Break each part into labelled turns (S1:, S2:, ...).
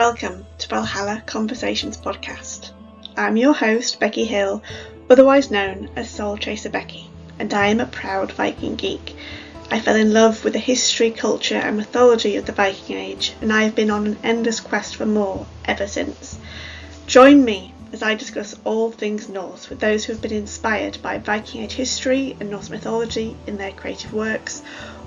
S1: Welcome to Valhalla Conversations podcast. I'm your host, Becky Hill, otherwise known as Soul Chaser Becky, and I am a proud Viking geek. I fell in love with the history, culture and mythology of the Viking Age, and I have been on an endless quest for more ever since. Join me as I discuss all things Norse with those who have been inspired by Viking Age history and Norse mythology in their creative works,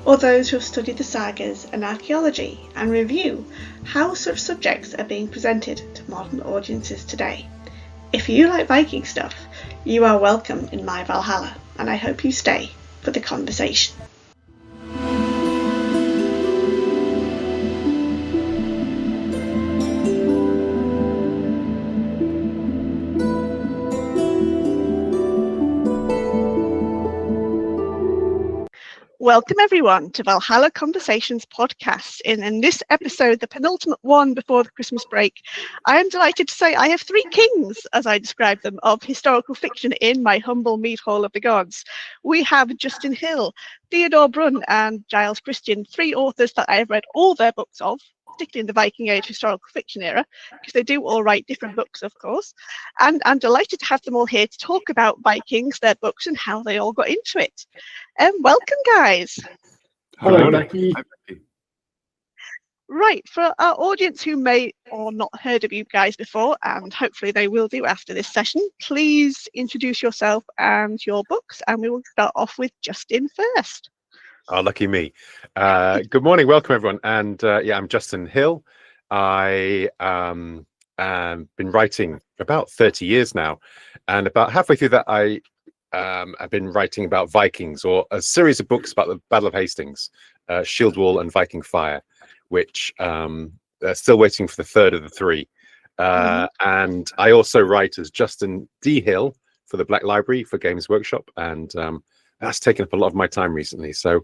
S1: or those who have studied the sagas and archaeology, and review how such subjects are being presented to modern audiences today. If you like Viking stuff, you are welcome in my Valhalla, and I hope you stay for the conversation. Welcome everyone to Valhalla Conversations podcast. In this episode, the penultimate one before the Christmas break, I am delighted to say I have three kings, as I describe them, of historical fiction in my humble mead hall of the gods. We have Justin Hill, Theodore Brun and Giles Christian, three authors that I have read all their books of, particularly in the Viking Age historical fiction era, because they do all write different books, of course. And I'm delighted to have them all here to talk about Vikings, their books, and how they all got into it. Welcome, guys.
S2: Hello, Becky.
S3: Hi, Becky.
S1: Right, for our audience who may or not heard of you guys before, and hopefully they will do after this session, please introduce yourself and your books, and we will start off with Justin first.
S3: Oh, lucky me. Good morning, welcome everyone. And I'm Justin Hill. I been writing about 30 years now, and about halfway through that I've been writing about Vikings, or a series of books about the Battle of Hastings, Shield Wall and Viking Fire, which still waiting for the third of the three. And I also write as Justin D. Hill for the Black Library for Games Workshop, and that's taken up a lot of my time recently. So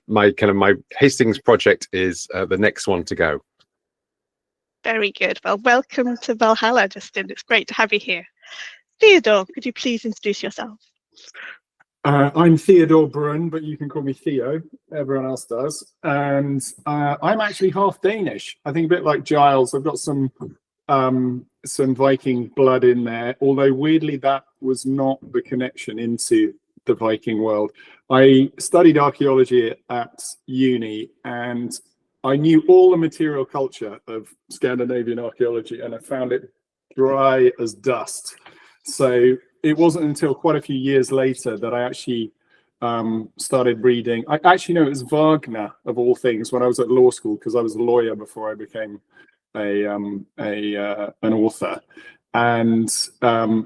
S3: my Hastings project is the next one to go.
S1: Very good. Well, welcome to Valhalla, Justin. It's great to have you here. Theodore, could you please introduce yourself?
S2: I'm Theodore Brun, but you can call me Theo. Everyone else does. And I'm actually half Danish. I think a bit like Giles. I've got some Viking blood in there, although weirdly that was not the connection into the Viking world. I studied archaeology at uni, and I knew all the material culture of Scandinavian archaeology, and I found it dry as dust. So it wasn't until quite a few years later that I actually started reading. I actually know it was Wagner, of all things, when I was at law school, because I was a lawyer before I became an author. And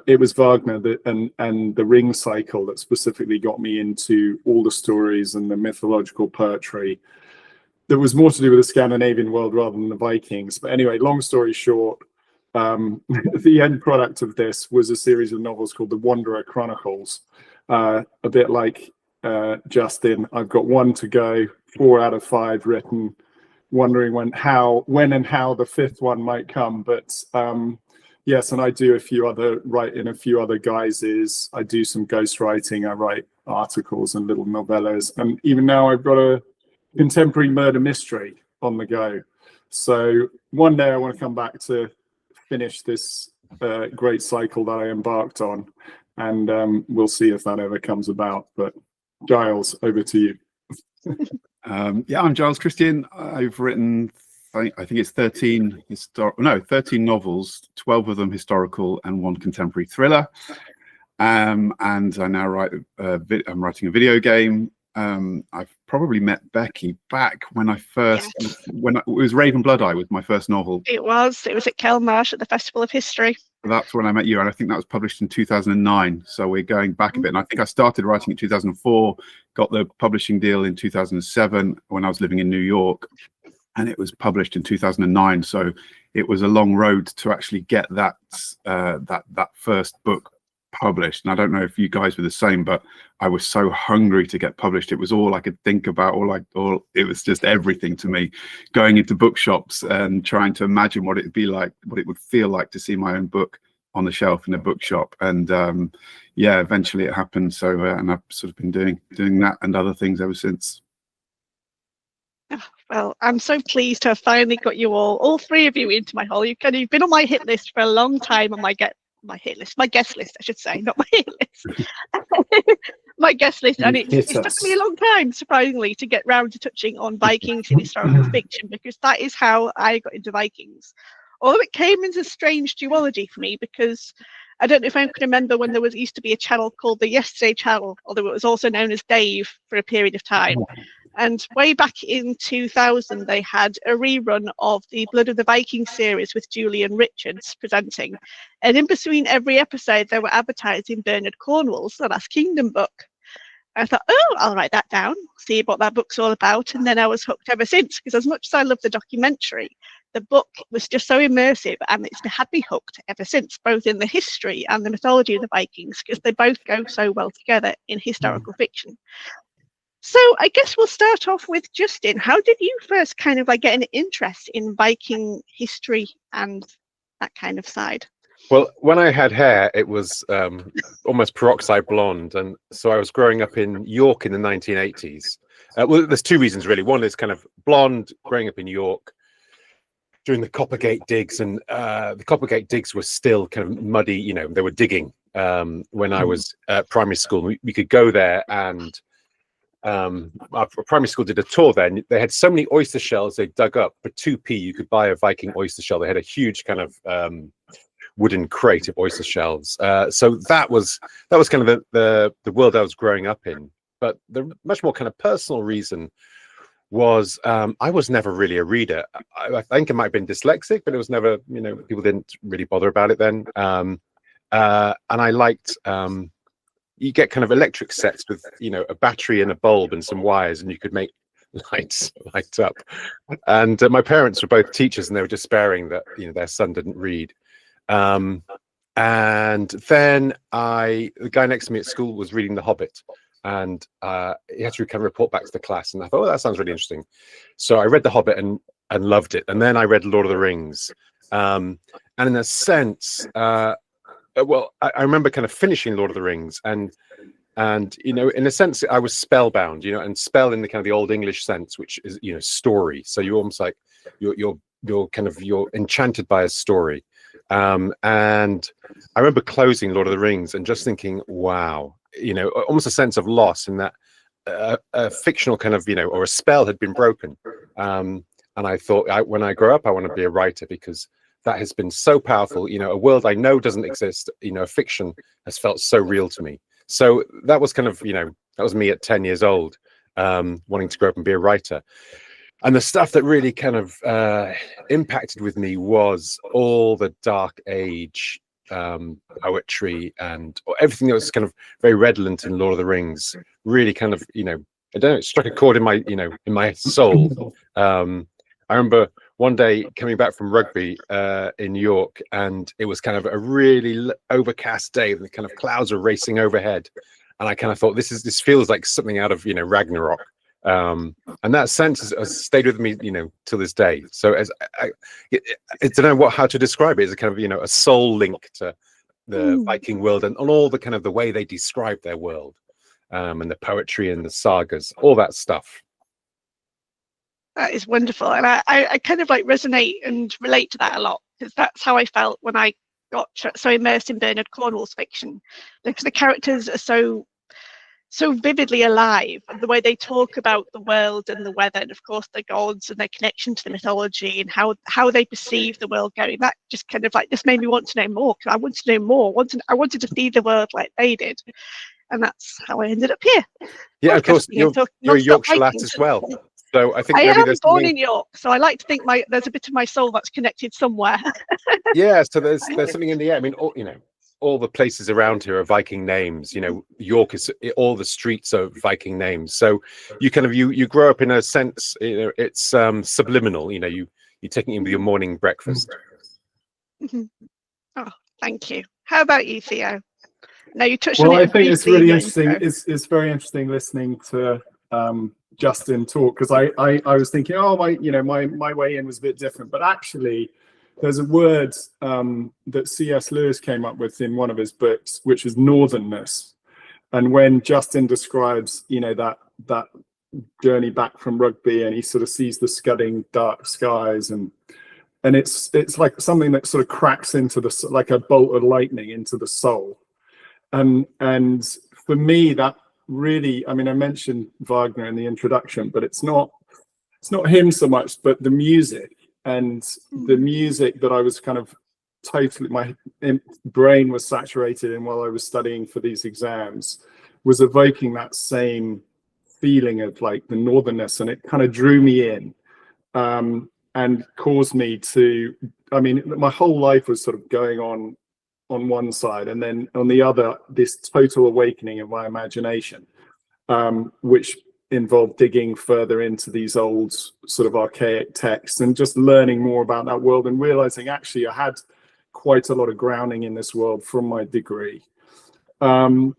S2: it was Wagner and the Ring Cycle that specifically got me into all the stories and the mythological poetry that was more to do with the Scandinavian world rather than the Vikings. But anyway, long story short, the end product of this was a series of novels called the Wanderer Chronicles. A bit like Justin, I've got one to go, 4 out of 5 written, wondering when and how the fifth one might come. But yes, and I do write in a few other guises. I do some ghostwriting. I write articles and little novellas, and even now I've got a contemporary murder mystery on the go. So one day I want to come back to finish this great cycle that I embarked on, and we'll see if that ever comes about. But Giles, over to you.
S3: I'm Giles Christian. I've written, I think it's 13 novels, 12 of them historical and 1 contemporary thriller. And I now I'm writing a video game. I've probably met Becky back when I first, when it was Raven Blood-Eye was my first novel.
S1: It was at Kelmarsh at the Festival of History.
S3: That's when I met you, and I think that was published in 2009. So we're going back a bit. And I think I started writing in 2004, got the publishing deal in 2007 when I was living in New York, and it was published in 2009. So it was a long road to actually get that first book published. And I don't know if you guys were the same, but I was so hungry to get published. It was all I could think about. It was just everything to me, going into bookshops and trying to imagine what it'd be like, what it would feel like to see my own book on the shelf in a bookshop. And eventually it happened. So and I've sort of been doing that and other things ever since.
S1: Well, I'm so pleased to have finally got you all three of you into my hole. You've been on my hit list for a long time on my guest list, I should say, not my hit list. My guest list, and it's taken me a long time, surprisingly, to get round to touching on Vikings in historical fiction, because that is how I got into Vikings. Although it came as a strange duology for me, because I don't know if I can remember when there used to be a channel called the Yesterday Channel, although it was also known as Dave for a period of time. And way back in 2000, they had a rerun of the Blood of the Viking series with Julian Richards presenting. And in between every episode, they were advertising Bernard Cornwell's The Last Kingdom book. I thought, oh, I'll write that down, see what that book's all about. And then I was hooked ever since, because as much as I loved the documentary, the book was just so immersive, and it's had me hooked ever since, both in the history and the mythology of the Vikings, because they both go so well together in historical fiction. So I guess we'll start off with Justin. How did you first kind of get an interest in Viking history and that kind of side?
S3: Well, when I had hair, it was almost peroxide blonde. And so I was growing up in York in the 1980s. Well, there's two reasons, really. One is kind of blonde, growing up in York during the Coppergate digs. And the Coppergate digs were still kind of muddy. They were digging when I was at primary school. We could go there, and our primary school did a tour there, and they had so many oyster shells they dug up. For 2p you could buy a Viking oyster shell. They had a huge kind of wooden crate of oyster shells. So that was kind of the world I was growing up in. But the much more kind of personal reason was I was never really a reader. I think I might have been dyslexic, but it was never, people didn't really bother about it then. And I liked you get kind of electric sets with a battery and a bulb and some wires, and you could make lights light up. And my parents were both teachers, and they were despairing that their son didn't read. And then the guy next to me at school was reading The Hobbit, and he had to kind of report back to the class, and I thought, oh, that sounds really interesting. So I read The Hobbit and loved it. And then I read Lord of the Rings, and in a sense, well, I remember kind of finishing Lord of the Rings, and in a sense, I was spellbound, and spell in the kind of the Old English sense, which is story. So you're almost like you're enchanted by a story. And I remember closing Lord of the Rings and just thinking, wow, almost a sense of loss in that a fictional kind of or a spell had been broken. And I thought, when I grow up, I want to be a writer, because that has been so powerful. A world I know doesn't exist, a fiction has felt so real to me. So that was kind of, that was me at 10 years old, wanting to grow up and be a writer. And the stuff that really kind of impacted with me was all the Dark Age poetry and everything that was kind of very redolent in Lord of the Rings. Really kind of, I don't know, it struck a chord in my, in my soul. I remember one day coming back from rugby in York, and it was kind of a really overcast day, and the kind of clouds are racing overhead. And I kind of thought, this feels like something out of, Ragnarok. And that sense has stayed with me, till this day. So as I don't know how to describe it. It's a kind of, a soul link to the Viking world, and on all the kind of the way they describe their world, and the poetry and the sagas, all that stuff.
S1: That is wonderful, and I kind of resonate and relate to that a lot, because that's how I felt when I got so immersed in Bernard Cornwell's fiction, because the characters are so vividly alive, and the way they talk about the world and the weather, and of course the gods and their connection to the mythology, and how they perceive the world going. That just kind of just made me want to know more, because I wanted to know more. I wanted to see the world like they did, and that's how I ended up here.
S3: Yeah, of course, you're a Yorkshire lass as well. So I think
S1: I
S3: maybe
S1: am born in York, so I like to think there's a bit of my soul that's connected somewhere.
S3: Yeah, so there's something in the air. I mean, all the places around here are Viking names. York is, all the streets are Viking names. So you kind of you grow up in a sense. It's subliminal. You're taking it with your morning breakfast.
S1: Mm-hmm. Oh, thank you. How about you, Theo? Now you touched on it.
S2: Well, I think it's really interesting. It's very interesting listening to Justin talk, because I was thinking, oh, my way in was a bit different, but actually there's a word that C.S. Lewis came up with in one of his books, which is northernness. And when Justin describes that journey back from rugby, and he sort of sees the scudding dark skies, and it's like something that sort of cracks into the, like a bolt of lightning into the soul. And for me, that really, I mean, I mentioned Wagner in the introduction, but it's not him so much, but the music, and the music that I was kind of totally, my brain was saturated in while I was studying for these exams, was evoking that same feeling of like the northernness, and it kind of drew me in, and caused me to, I mean, my whole life was sort of going on one side, and then on the other, this total awakening of my imagination, which involved digging further into these old sort of archaic texts and just learning more about that world, and realizing actually I had quite a lot of grounding in this world from my degree. But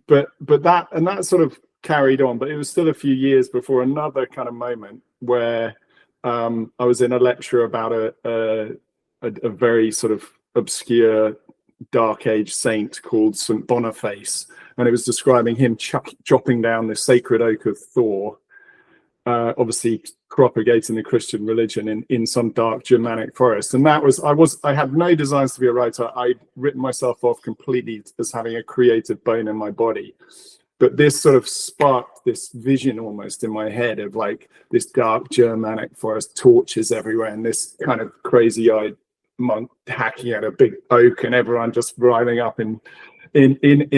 S2: that sort of carried on, but it was still a few years before another kind of moment where I was in a lecture about a very sort of obscure Dark Age saint called St. Boniface, and it was describing him chopping down the sacred oak of Thor, obviously propagating the Christian religion in some dark Germanic forest. And that was, I had no designs to be a writer. I'd written myself off completely as having a creative bone in my body. But this sort of sparked this vision almost in my head of like this dark Germanic forest, torches everywhere, and this kind of crazy-eyed monk hacking at a big oak, and everyone just riding up in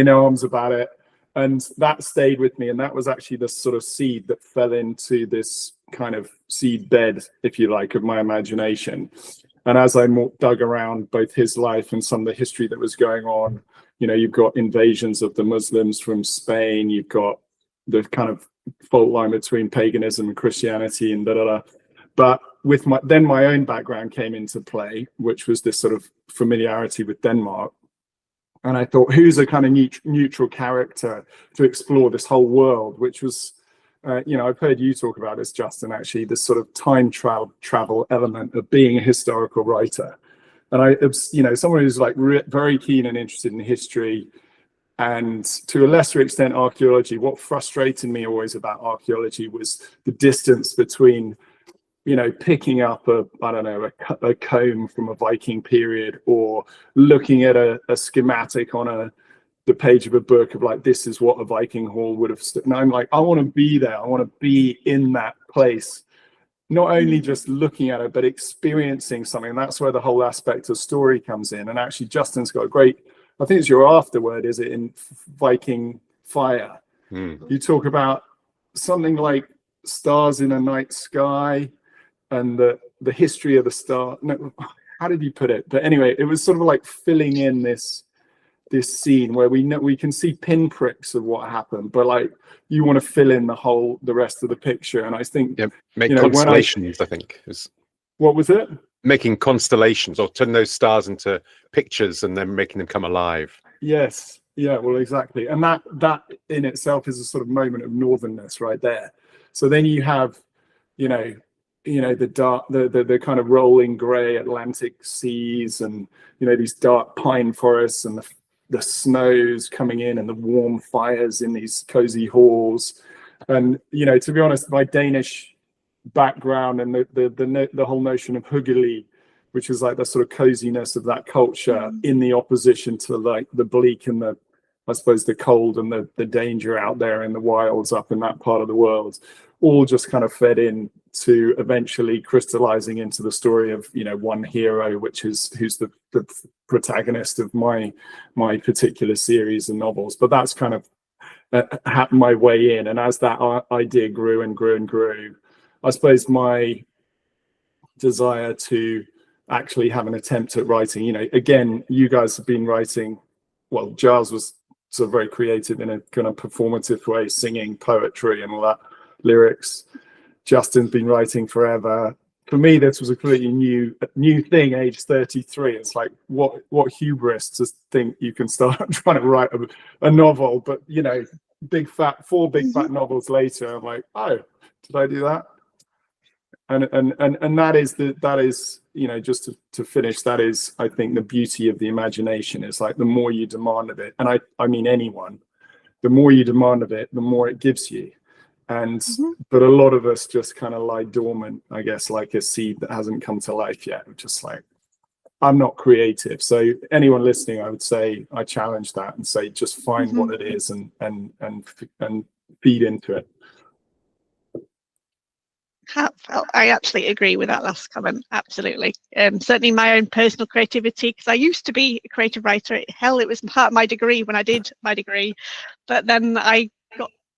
S2: arms about it. And that stayed with me, and that was actually the sort of seed that fell into this kind of seed bed, if you like, of my imagination. And as I dug around both his life and some of the history that was going on, you know, you've got invasions of the Muslims from Spain, you've got the kind of fault line between paganism and Christianity, and but with my own background came into play, which was this sort of familiarity with Denmark. And I thought, who's a kind of neutral character to explore this whole world, which was, you know, I've heard you talk about this, Justin, actually, this sort of time travel element of being a historical writer. And I, you know, someone who's like very keen and interested in history, and to a lesser extent, archaeology. What frustrated me always about archaeology was the distance between, you know, picking up a comb from a Viking period, or looking at a schematic on the page of a book of like, this is what a Viking hall would have stood. And I'm like, I want to be there. I want to be in that place, not only just looking at it, but experiencing something. And that's where the whole aspect of story comes in. And actually, Justin's got a great, I think it's your afterword, is it, in Viking Fire? You talk about something like stars in a night sky, and the history of the star. No, how did you put it? But anyway, it was sort of like filling in this scene where we can see pinpricks of what happened, but like you want to fill in the rest of the picture. And I think,
S3: make, you know, constellations. I think is, what
S2: was it?
S3: Making constellations, or turning those stars into pictures and then making them come alive. Yes.
S2: Yeah. Well, exactly. And that in itself is a sort of moment of northernness right there. So then you have, you know, the dark, the kind of rolling grey Atlantic seas, and, you know, these dark pine forests, and the snows coming in, and the warm fires in these cozy halls. And, you know, to be honest, my Danish background and the whole notion of hygge, which is like the sort of coziness of that culture in the opposition to like the bleak and the, I suppose, the cold and the danger out there in the wilds up in that part of the world, all just kind of fed in to eventually crystallizing into the story of, you know, one hero, who's the protagonist of my particular series of novels. But that's kind of happened my way in. And as that idea grew and grew and grew, I suppose my desire to actually have an attempt at writing, you know, again, you guys have been writing, well, Giles was sort of very creative in a kind of performative way, singing poetry and all that, lyrics. Justin's been writing forever. For me, this was a completely new thing, age 33. It's like, what hubris to think you can start trying to write a novel. But, you know, four big fat novels later, I'm like, oh, did I do that? And that is, you know, just to finish, that is, I think, the beauty of the imagination. Is like, the more you demand of it, and I mean anyone, the more you demand of it, the more it gives you. And
S1: Mhm.
S2: but a lot of us just kind of lie dormant, I guess, like a seed that hasn't come to life yet. Just like, I'm not creative. So anyone listening, I would say, I challenge that and say, just find
S1: Mhm.
S2: what it is and feed into it.
S1: Heartfelt. I absolutely agree with that last comment. Absolutely. Certainly my own personal creativity, because I used to be a creative writer. Hell, it was part of my degree when I did my degree, but then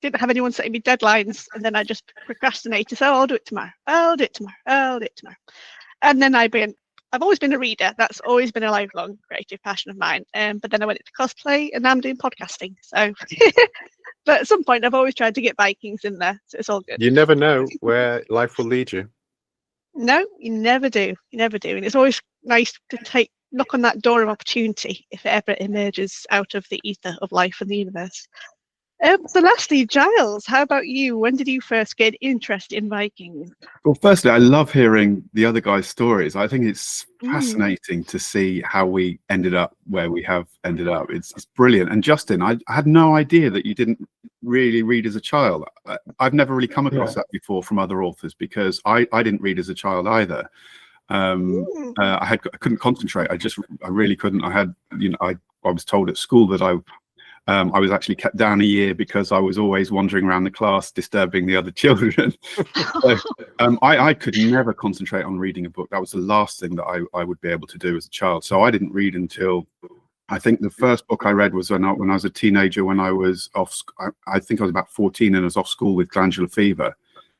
S1: didn't have anyone setting me deadlines, and then I just procrastinated. So I'll do it tomorrow. I'll do it tomorrow. I'll do it tomorrow. And then I've always been a reader. That's always been a lifelong creative passion of mine. But then I went into cosplay, and now I'm doing podcasting. So, but at some point, I've always tried to get Vikings in there, so it's all good.
S3: You never know where life will lead you.
S1: No, you never do. You never do. And it's always nice to knock on that door of opportunity if it ever emerges out of the ether of life and the universe. So lastly, Giles, how about you? When did you first get interested in Vikings?
S4: Well, firstly, I love hearing the other guys' stories. I think it's fascinating to see how we ended up where we have ended up. It's brilliant. And Justin, I had no idea that you didn't really read as a child. I've never really come across that before from other authors, because I didn't read as a child either. I couldn't concentrate. I really couldn't. I was told at school that I was actually kept down a year because I was always wandering around the class disturbing the other children. So, I could never concentrate on reading a book. That was the last thing that I would be able to do as a child. So I didn't read until, I think the first book I read was when I was a teenager, when I was off. I think I was about 14 and I was off school with glandular fever.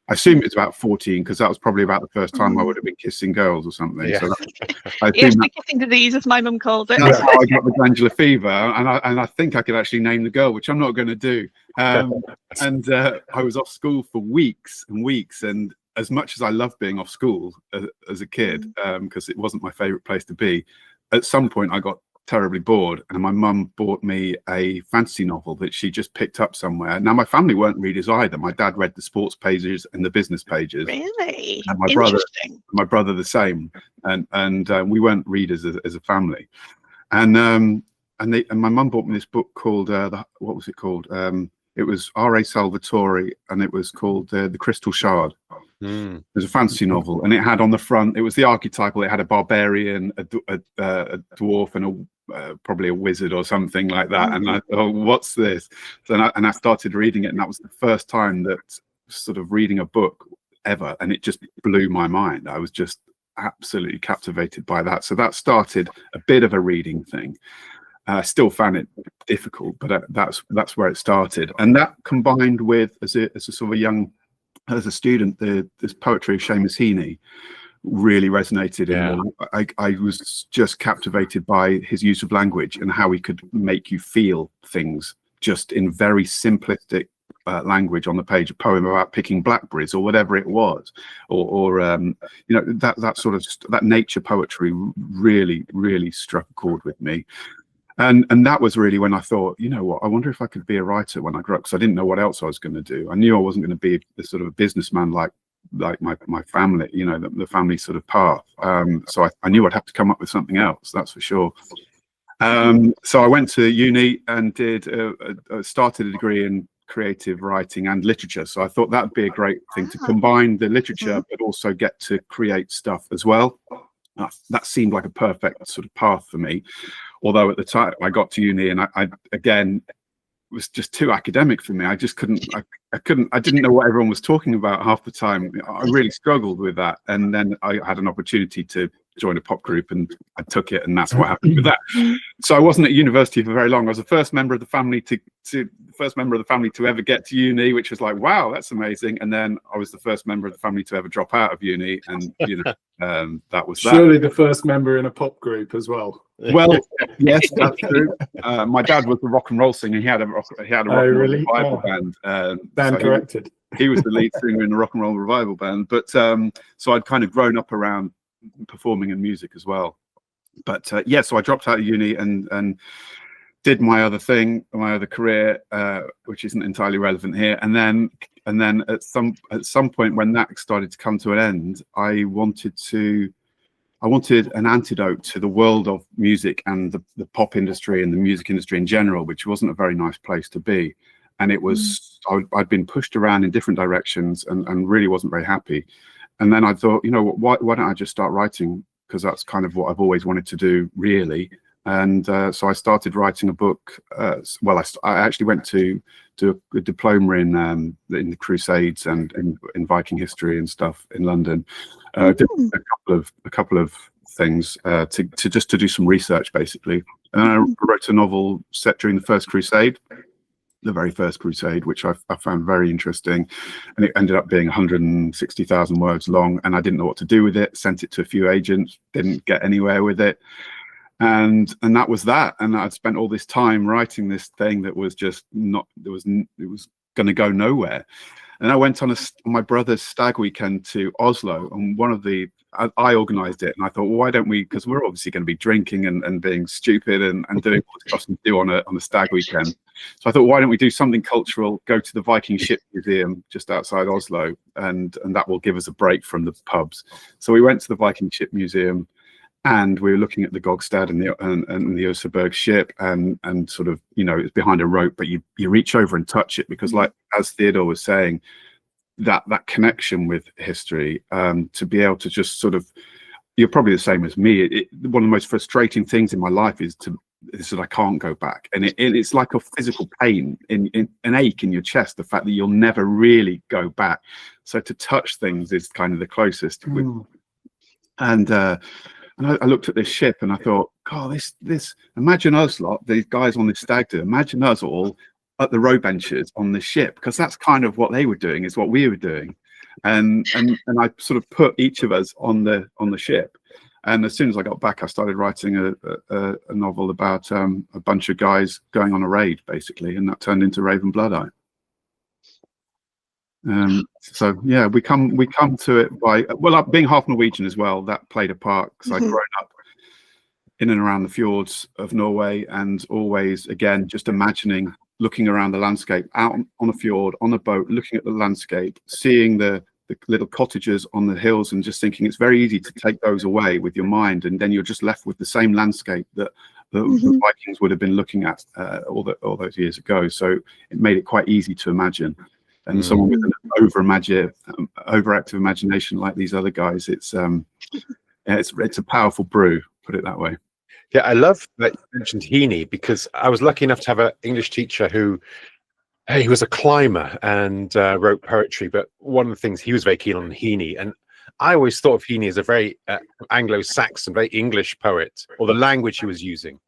S4: I assume it's about 14 because that was probably about the first time I would have been kissing girls or something.
S3: Yeah.
S4: So
S1: Yes, the kissing disease, as my mum calls it.
S4: that's how I got the glandular fever, and I think I could actually name the girl, which I'm not going to do. I was off school for weeks and weeks, and as much as I loved being off school as a kid, because it wasn't my favourite place to be, at some point I got terribly bored, and my mum bought me a fantasy novel that she just picked up somewhere. Now, my family weren't readers either. My dad read the sports pages and the business pages.
S1: Really?
S4: And my brother the same. And we weren't readers as a family. And my mum bought me this book called what was it called? It was R.A. Salvatore, and it was called The Crystal Shard. It was a fantasy novel, and it had on the front, it was the archetypal. It had a barbarian, a dwarf, and probably a wizard or something like that. And I thought, what's this? So I started reading it, and that was the first time that sort of reading a book ever, and it just blew my mind. I was just absolutely captivated by that. So that started a bit of a reading thing. I still found it difficult, but that's where it started. And that combined with, as a sort of as a student, this poetry of Seamus Heaney really resonated in me. I was just captivated by his use of language and how he could make you feel things just in very simplistic language on the page. A poem about picking blackberries or whatever it was, or that sort of that nature poetry really struck a chord with me. And that was really when I thought, you know what, I wonder if I could be a writer when I grew up, because I didn't know what else I was going to do. I knew I wasn't going to be the sort of a businessman like my family, the family sort of path. So I knew I'd have to come up with something else, that's for sure. So I went to uni and started a degree in creative writing and literature. So I thought that'd be a great thing to combine the literature, but also get to create stuff as well. That seemed like a perfect sort of path for me. Although at the time I got to uni and I again, it was just too academic for me. I just couldn't, I didn't know what everyone was talking about half the time. I really struggled with that. And then I had an opportunity to join a pop group and I took it, and that's what happened with that. So I wasn't at university for very long. I was the first member of the family to ever get to uni, which was like, wow, that's amazing. And then I was the first member of the family to ever drop out of uni, and that was that.
S2: Surely the first member in a pop group as well.
S4: Well, yes, that's true. My dad was a rock and roll singer. He had a rock and roll revival band.
S2: Band corrected.
S4: He was the lead singer in a rock and roll revival band. But so I'd kind of grown up around performing and music as well. But so I dropped out of uni and did my other thing, my other career, which isn't entirely relevant here. And then at some point when that started to come to an end, I wanted an antidote to the world of music and the pop industry and the music industry in general, which wasn't a very nice place to be. And it was I'd been pushed around in different directions and really wasn't very happy. And then I thought, you know, why don't I just start writing? Because that's kind of what I've always wanted to do, really. And so I started writing a book. Well, I actually went to do a diploma in the Crusades and in Viking history and stuff in London. Did a couple of things to do some research, basically. And I wrote a novel set during the First Crusade, the very first crusade, which I found very interesting, and it ended up being 160,000 words long, and I didn't know what to do with it. Sent it to a few agents, didn't get anywhere with it, and that was that. And I'd spent all this time writing this thing that was just not, it was going to go nowhere. And I went on my brother's stag weekend to Oslo, and I organised it, and I thought, well, why don't we? Because we're obviously going to be drinking and being stupid and doing what the Scotsmen do on a stag weekend. So I thought, why don't we do something cultural? Go to the Viking Ship Museum just outside Oslo, and that will give us a break from the pubs. So we went to the Viking Ship Museum, and we were looking at the Gogstad and the Oseberg ship, and sort of, you know, it's behind a rope, but you reach over and touch it, because, like as Theodore was saying, that connection with history, to be able to just sort of, you're probably the same as me. One of the most frustrating things in my life is that I can't go back, and it's like a physical pain, in an ache in your chest, the fact that you'll never really go back. So to touch things is kind of the closest. And I looked at this ship and I thought, God, this imagine us lot, these guys on this stag do, imagine us all at the row benches on this ship, because that's kind of what they were doing, is what we were doing. And I sort of put each of us on the ship. And as soon as I got back, I started writing a novel about a bunch of guys going on a raid, basically, and that turned into Raven Bloodeye. So yeah, we come to it by, well, being half Norwegian as well, that played a part, because I'd grown up in and around the fjords of Norway, and always, again, just imagining looking around the landscape, out on a fjord, on a boat, looking at the landscape, seeing the little cottages on the hills, and just thinking it's very easy to take those away with your mind, and then you're just left with the same landscape that the Vikings would have been looking at all those years ago. So it made it quite easy to imagine. And someone with an overactive imagination like these other guys, it's a powerful brew, put it that way.
S3: Yeah, I love that you mentioned Heaney, because I was lucky enough to have an English teacher who, he was a climber and wrote poetry, but one of the things he was very keen on Heaney, and I always thought of Heaney as a very Anglo-Saxon, very English poet, or the language he was using.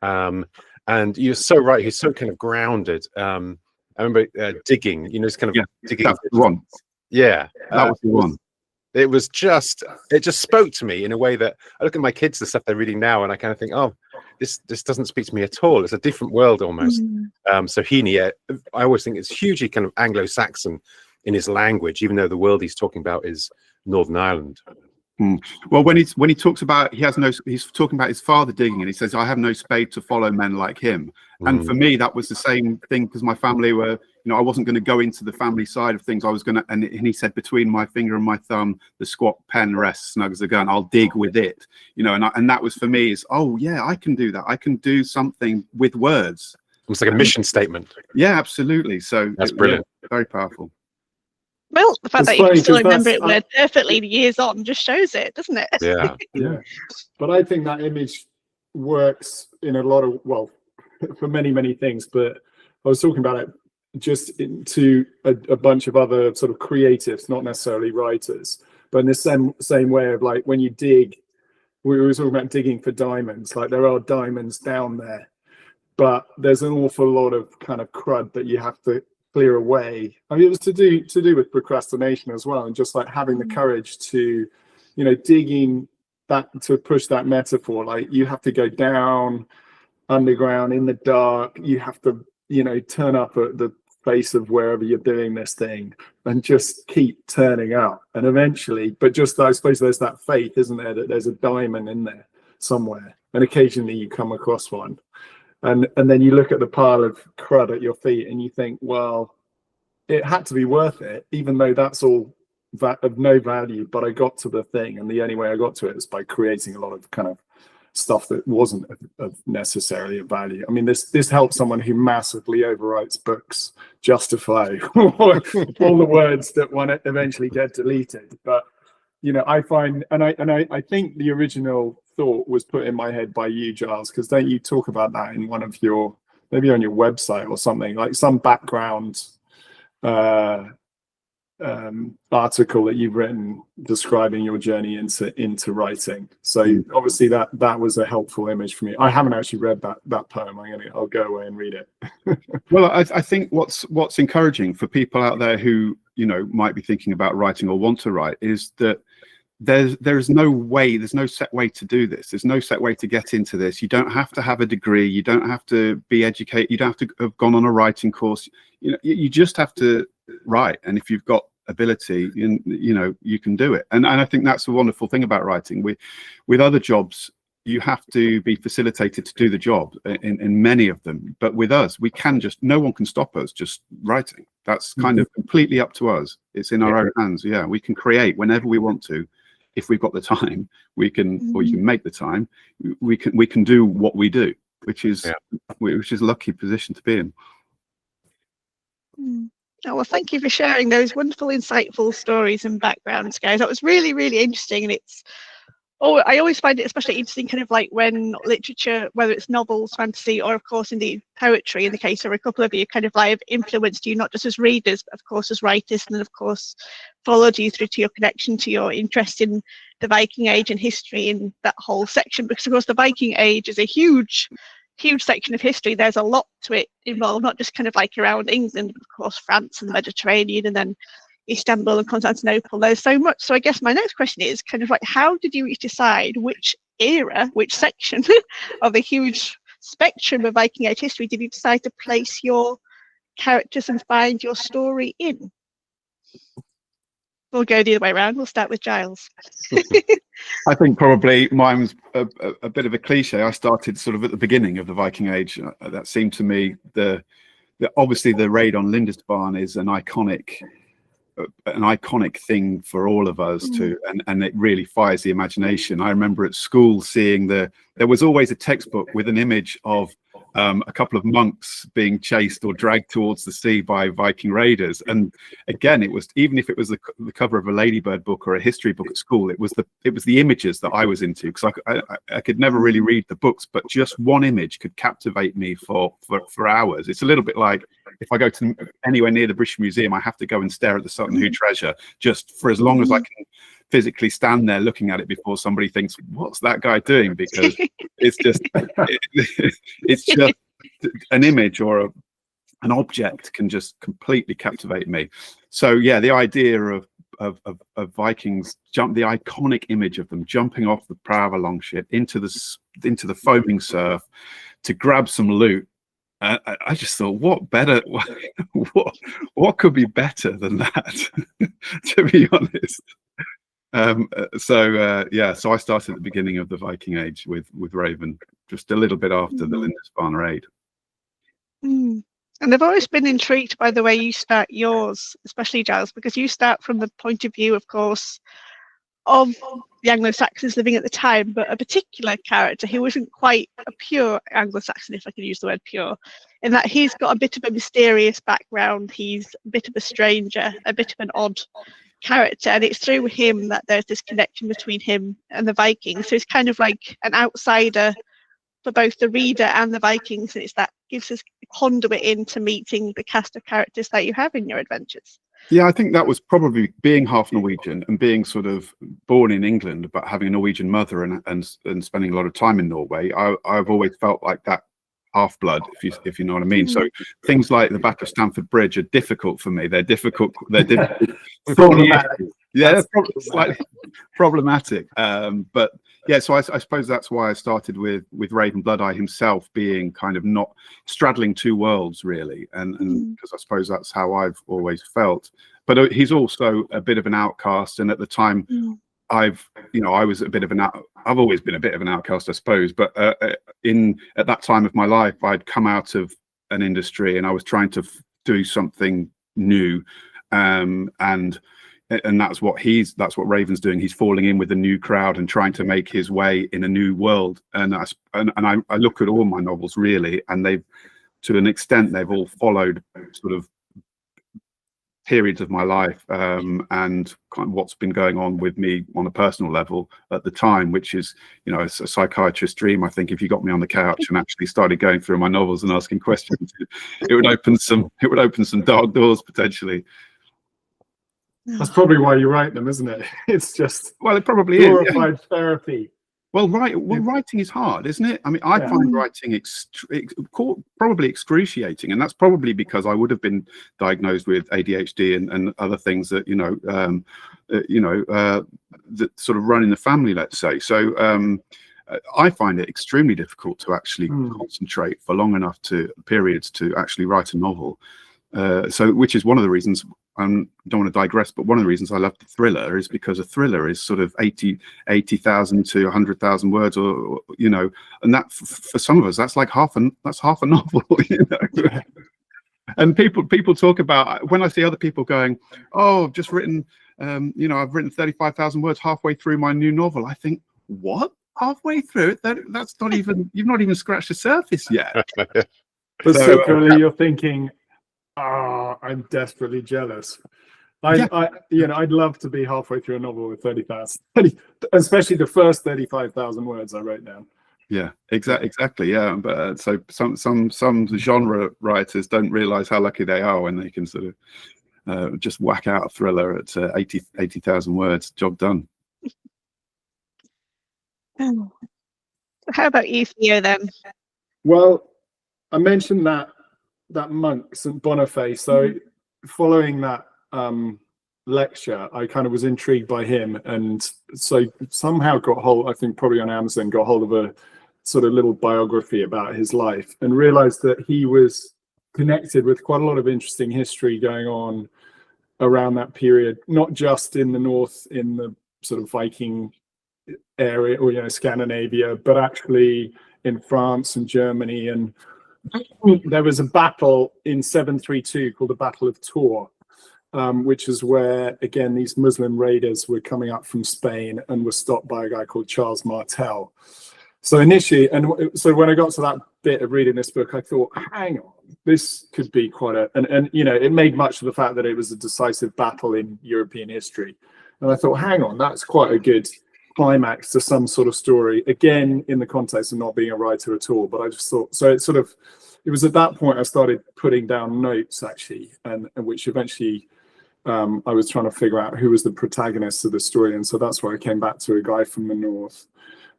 S3: And you're so right, he's so kind of grounded. I remember digging, you know, it's kind of digging.
S4: That's the one.
S3: Yeah,
S4: that was the one.
S3: It just spoke to me in a way that I look at my kids, the stuff they're reading now, and I kind of think, oh, this doesn't speak to me at all. It's a different world almost. So Heaney, I always think it's hugely kind of Anglo-Saxon in his language, even though the world he's talking about is Northern Ireland.
S4: Well, when he talks about, he's talking about his father digging, and he says, I have no spade to follow men like him. And for me, that was the same thing, because my family were, you know, I wasn't going to go into the family side of things. I was going to, and he said, between my finger and my thumb, the squat pen rests snug as a gun. I'll dig with it, you know, and that was for me is, oh yeah, I can do that. I can do something with words.
S3: It's like a mission statement.
S4: Yeah, absolutely. So
S3: that's brilliant.
S4: Yeah, very powerful.
S1: Well, the fact that you can still remember it word perfectly years on just shows it, doesn't it?
S3: Yeah.
S2: Yeah. But I think that image works in a lot of, well, for many things, but I was talking about it just to a bunch of other sort of creatives, not necessarily writers, but in the same way of, like, when you dig, we were talking about digging for diamonds, like there are diamonds down there, but there's an awful lot of kind of crud that you have to clear away. I mean, it was to do with procrastination as well, and just like having the courage to, you know, digging that, to push that metaphor, like you have to go down underground in the dark, you have to, you know, turn up at the base of wherever you're doing this thing and just keep turning up, and eventually, but just, I suppose there's that faith, isn't there, that there's a diamond in there somewhere, and occasionally you come across one. And then you look at the pile of crud at your feet and you think, well, it had to be worth it, even though that's all of no value, but I got to the thing, and the only way I got to it is by creating a lot of kind of stuff that wasn't of necessarily of value. I mean, this helps someone who massively overwrites books justify all the words that one eventually get deleted. But you know, I find, and I think the original thought was put in my head by you, Giles, because don't you talk about that in one of your, maybe on your website or something, like some background article that you've written describing your journey into writing. So obviously that was a helpful image for me. I haven't actually read that poem. I'll go away and read it.
S4: Well, I think what's encouraging for people out there who, you know, might be thinking about writing or want to write is that there's no set way to do this. There's no set way to get into this. You don't have to have a degree. You don't have to be educated. You don't have to have gone on a writing course. You know, you just have to write. And if you've got ability, you know, you can do it. And I think that's the wonderful thing about writing. With other jobs, you have to be facilitated to do the job in many of them. But with us, we can just, no one can stop us just writing. That's kind of completely up to us. It's in our own hands. Yeah, we can create whenever we want to. If we've got the time, we can, or you can make the time. We can do what we do, which is a lucky position to be in.
S1: Oh, well, thank you for sharing those wonderful, insightful stories and backgrounds, guys. That was really, really interesting, and I always find it especially interesting, kind of like when literature, whether it's novels, fantasy, or of course indeed poetry, in the case of a couple of you, kind of like influenced you not just as readers, but of course as writers, and then of course followed you through to your connection to your interest in the Viking Age and history in that whole section. Because of course the Viking Age is a huge section of history. There's a lot to it involved, not just kind of like around England, but of course France and the Mediterranean, and then Istanbul and Constantinople. There's so much. So I guess my next question is kind of like, how did you each decide which era, which section of the huge spectrum of Viking Age history did you decide to place your characters and find your story in? We'll go the other way around. We'll start with Giles.
S4: I think probably mine was a bit of a cliche. I started sort of at the beginning of the Viking Age. That seemed to me obviously the raid on Lindisfarne is an iconic thing for all of us and it really fires the imagination. I remember at school seeing there was always a textbook with an image of a couple of monks being chased or dragged towards the sea by Viking raiders. And again, it was, even if it was the cover of a Ladybird book or a history book at school, it was the images that I was into, because I could never really read the books, but just one image could captivate me for hours. It's a little bit like if I go to anywhere near the British Museum, I have to go and stare at the Sutton Hoo treasure just for as long as I can physically stand there looking at it before somebody thinks, what's that guy doing? Because it's just it's just an image or an object can just completely captivate me. So yeah, the idea of Vikings the iconic image of them jumping off the prow of a longship into the foaming surf to grab some loot. I just thought, what could be better than that? To be honest. So I started at the beginning of the Viking Age with Raven, just a little bit after the Lindisfarne raid.
S1: And I've always been intrigued by the way you start yours, especially Giles, because you start from the point of view, of course, of the Anglo-Saxons living at the time, but a particular character who isn't quite a pure Anglo-Saxon, if I can use the word pure, in that he's got a bit of a mysterious background. He's a bit of a stranger, a bit of an odd character, and it's through him that there's this connection between him and the Vikings. So it's kind of like an outsider for both the reader and the Vikings, and it's that gives us a conduit into meeting the cast of characters that you have in your adventures.
S4: Yeah, I think that was probably being half Norwegian and being sort of born in England but having a Norwegian mother and spending a lot of time in Norway. I've always felt like that half-blood, if you know what I mean. So things like the Battle of Stamford Bridge are difficult for me. They're difficult
S2: Problematic.
S4: Yeah, slightly problematic. But yeah, so I suppose that's why I started with Raven Bloodeye himself being kind of not straddling two worlds really, and because I suppose that's how I've always felt. But he's also a bit of an outcast, and at the time I was a bit of I've always been a bit of an outcast, I suppose, but at that time of my life, I'd come out of an industry and I was trying to do something new, and and that's what Raven's doing. He's falling in with a new crowd and trying to make his way in a new world. And I look at all my novels really, and they've, to an extent, they've all followed sort of periods of my life, and kind of what's been going on with me on a personal level at the time, which is, you know, it's a psychiatrist's dream. I think if you got me on the couch and actually started going through my novels and asking questions, it would open some dark doors potentially.
S2: That's probably why you write them, isn't it? It's just,
S4: well, it probably
S2: glorified
S4: is.
S2: therapy.
S4: Well, writing is hard, isn't it? I mean, I find writing probably excruciating, and that's probably because I would have been diagnosed with ADHD and other things that that sort of run in the family, let's say. So I find it extremely difficult to actually concentrate for long enough periods to actually write a novel. So, which is one of the reasons, I don't want to digress, but one of the reasons I love the thriller is because a thriller is sort of 80,000 to 100,000 words, or you know, and that for some of us that's like half a novel, you know. And people talk about, when I see other people going, oh, I've just written, you know, I've written 35,000 words halfway through my new novel. I think, what? Halfway through it? That's not even, you've not even scratched the surface yet.
S2: But secretly you're thinking, I'm desperately jealous. I'd love to be halfway through a novel with 30,000, especially the first 35,000 words I wrote down.
S4: Yeah, exactly. Yeah, but so some genre writers don't realize how lucky they are when they can sort of just whack out a thriller at 80,000 words. Job done.
S1: How about you, Theo, then?
S2: Well, I mentioned that monk, St. Boniface. So following that lecture, I kind of was intrigued by him, and so somehow got hold, I think probably on Amazon, got hold of a sort of little biography about his life, and realized that he was connected with quite a lot of interesting history going on around that period, not just in the north, in the sort of Viking area, or, you know, Scandinavia, but actually in France and Germany. And there was a battle in 732 called the Battle of Tours, which is where, again, these Muslim raiders were coming up from Spain and were stopped by a guy called Charles Martel. So initially, so when I got to that bit of reading this book, I thought, hang on, this could be quite and you know, it made much of the fact that it was a decisive battle in European history. And I thought, hang on, that's quite a good climax to some sort of story, again, in the context of not being a writer at all. But I just thought, so it was at that point I started putting down notes, actually, and which eventually I was trying to figure out who was the protagonist of the story. And so that's where I came back to a guy from the north,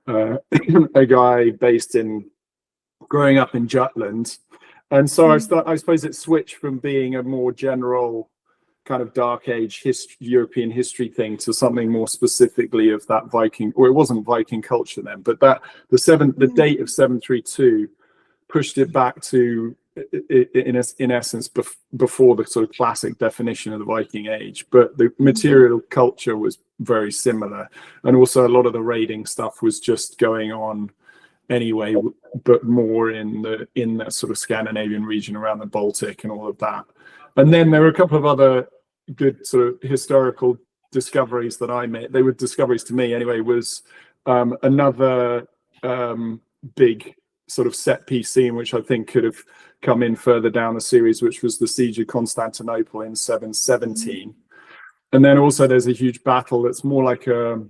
S2: a guy growing up in Jutland. And so I suppose it switched from being a more general kind of dark age European history thing to something more specifically of that Viking, or it wasn't Viking culture then, but that the date of 732 pushed it back to, in essence, before the sort of classic definition of the Viking Age. But the material culture was very similar, and also a lot of the raiding stuff was just going on anyway, but more in that sort of Scandinavian region around the Baltic and all of that. And then there were a couple of other good sort of historical discoveries that I made. They were discoveries to me anyway. Was another big sort of set piece scene, which I think could have come in further down the series, which was the siege of Constantinople in 717. And then also there's a huge battle that's more like a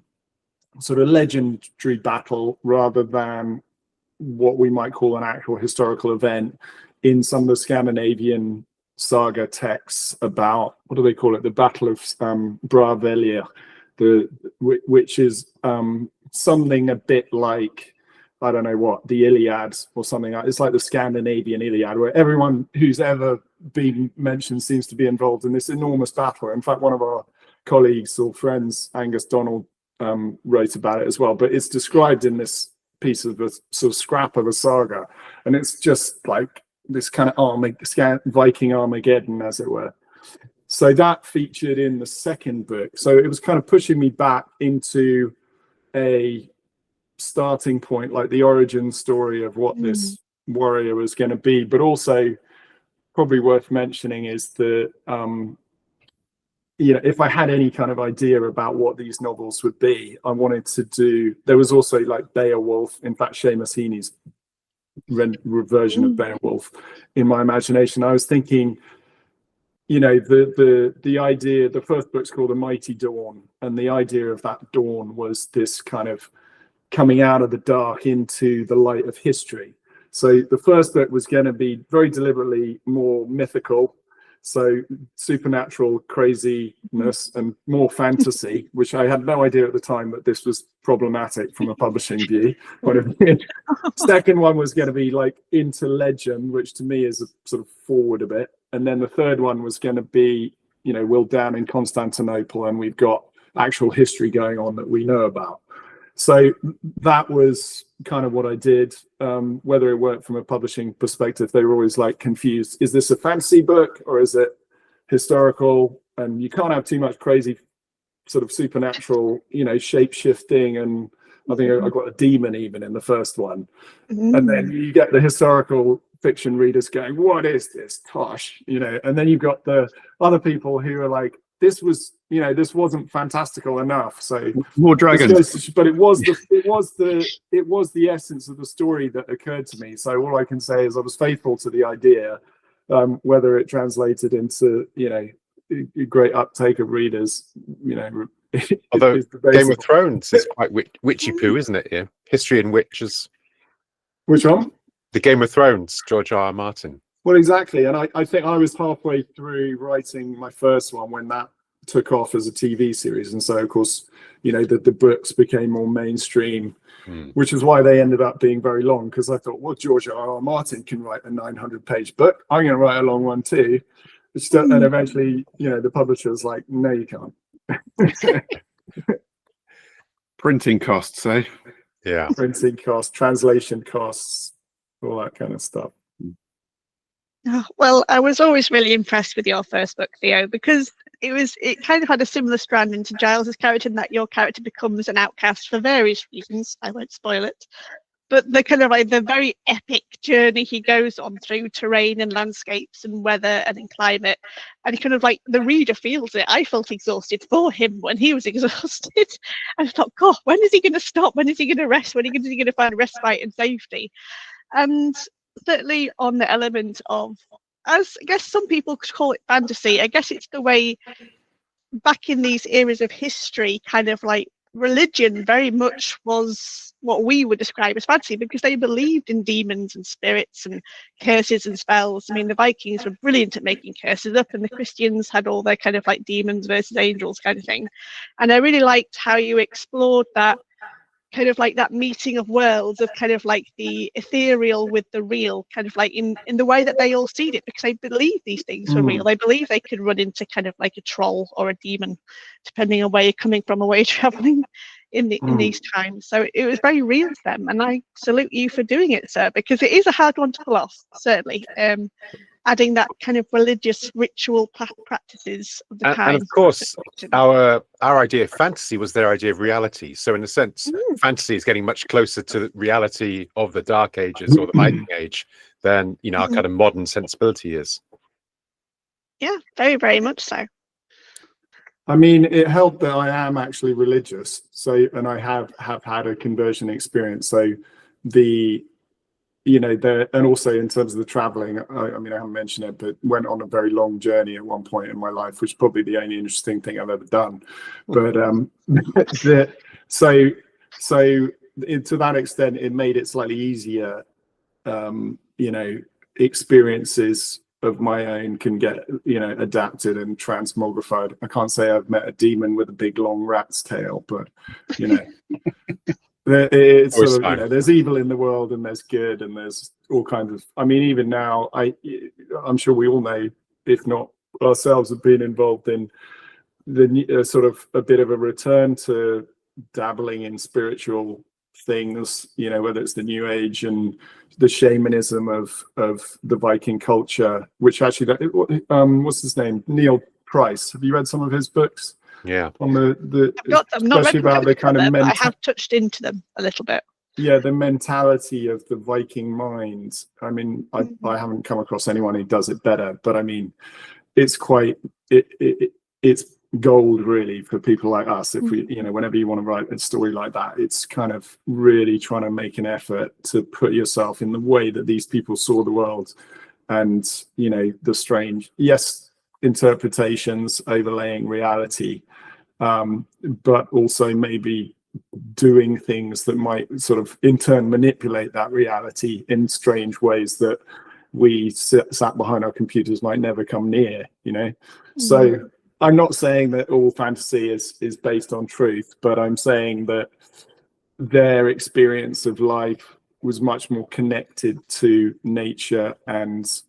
S2: sort of legendary battle rather than what we might call an actual historical event in some of the Scandinavian saga texts about, what do they call it? The Battle of Bravelia, which is something a bit like, I don't know what, the Iliad or something. It's like the Scandinavian Iliad, where everyone who's ever been mentioned seems to be involved in this enormous battle. In fact, one of our colleagues or friends, Angus Donald, wrote about it as well. But it's described in this piece of a sort of scrap of a saga, and it's just like this kind of Viking Armageddon, as it were. So that featured in the second book. So it was kind of pushing me back into a starting point, like the origin story of what this warrior was going to be. But also, probably worth mentioning is that if I had any kind of idea about what these novels would be, I wanted to do. There was also like Beowulf. In fact, Seamus Heaney's version of Beowulf in my imagination. I was thinking, the idea. The first book's called A Mighty Dawn, and the idea of that dawn was this kind of coming out of the dark into the light of history. So the first book was going to be very deliberately more mythical. So supernatural craziness and more fantasy, which I had no idea at the time that this was problematic from a publishing view. Second one was going to be like into legend, which to me is a sort of forward a bit. And then the third one was going to be, we're down in Constantinople and we've got actual history going on that we know about. So that was kind of what I did. Whether it worked from a publishing perspective, they were always like confused. Is this a fantasy book or is it historical? And you can't have too much crazy sort of supernatural, shape shifting. And I think I got a demon even in the first one. And then you get the historical fiction readers going, what is this tosh? And then you've got the other people who are like, this wasn't fantastical enough. So
S4: more dragons,
S2: but it was the essence of the story that occurred to me. So all I can say is I was faithful to the idea. Whether it translated into a great uptake of readers,
S3: although Game of Thrones is quite witchy poo, isn't it? Yeah, history and witches.
S2: Which one?
S3: The Game of Thrones, George R.R. Martin.
S2: Well, exactly. And I think I was halfway through writing my first one when that took off as a TV series. And so, of course, the books became more mainstream, which is why they ended up being very long. Because I thought, well, George R.R. Martin can write a 900-page book. I'm going to write a long one too. And eventually, the publisher's like, no, you can't.
S4: Printing costs, eh?
S3: Yeah.
S2: Printing costs, translation costs, all that kind of stuff.
S1: Oh, well, I was always really impressed with your first book, Theo, because it kind of had a similar strand to Giles's character, in that your character becomes an outcast for various reasons. I won't spoil it, but the kind of like the very epic journey he goes on through terrain and landscapes and weather and in climate, and he kind of like the reader feels it. I felt exhausted for him when he was exhausted. I thought, God, when is he going to stop? When is he going to rest? When is he going to find respite and safety? And certainly on the element of, as I guess some people could call it fantasy, I guess it's the way back in these eras of history, kind of like religion very much was what we would describe as fantasy, because they believed in demons and spirits and curses and spells. I mean, the Vikings were brilliant at making curses up, and the Christians had all their kind of like demons versus angels kind of thing. And I really liked how you explored that kind of like that meeting of worlds, of kind of like the ethereal with the real, kind of like in the way that they all see it, because they believe these things were real. They believe they could run into kind of like a troll or a demon, depending on where you're coming from or where you're traveling in these times. So it was very real to them, and I salute you for doing it, sir, because it is a hard one to pull off, certainly. Adding that kind of religious ritual practices of the time.
S3: And of course, our idea of fantasy was their idea of reality. So in a sense, fantasy is getting much closer to the reality of the Dark Ages or the Viking Age than our kind of modern sensibility is.
S1: Yeah, very, very much so.
S2: I mean, it helped that I am actually religious. So, and I have had a conversion experience. So and also in terms of the traveling, I mean, I haven't mentioned it, but went on a very long journey at one point in my life, which is probably the only interesting thing I've ever done. But so to that extent, it made it slightly easier. Experiences of my own can get adapted and transmogrified. I can't say I've met a demon with a big long rat's tail, but it's sort of, there's evil in the world and there's good and there's all kinds of. I mean, even now, I'm sure we all know, if not ourselves, have been involved in the sort of a bit of a return to dabbling in spiritual things. Whether it's the New Age and the shamanism of the Viking culture, which actually, what's his name? Neil Price. Have you read some of his books?
S3: Yeah,
S2: on the
S1: I've not read
S2: about the kind of
S1: I have touched into them a little bit.
S2: Yeah, the mentality of the Viking mind. I mean, I haven't come across anyone who does it better, but I mean, it's quite it's gold really for people like us. If we, whenever you want to write a story like that, it's kind of really trying to make an effort to put yourself in the way that these people saw the world, and the strange, yes, interpretations overlaying reality, but also maybe doing things that might sort of in turn manipulate that reality in strange ways that we sat behind our computers might never come near. So I'm not saying that all fantasy is based on truth, but I'm saying that their experience of life was much more connected to nature and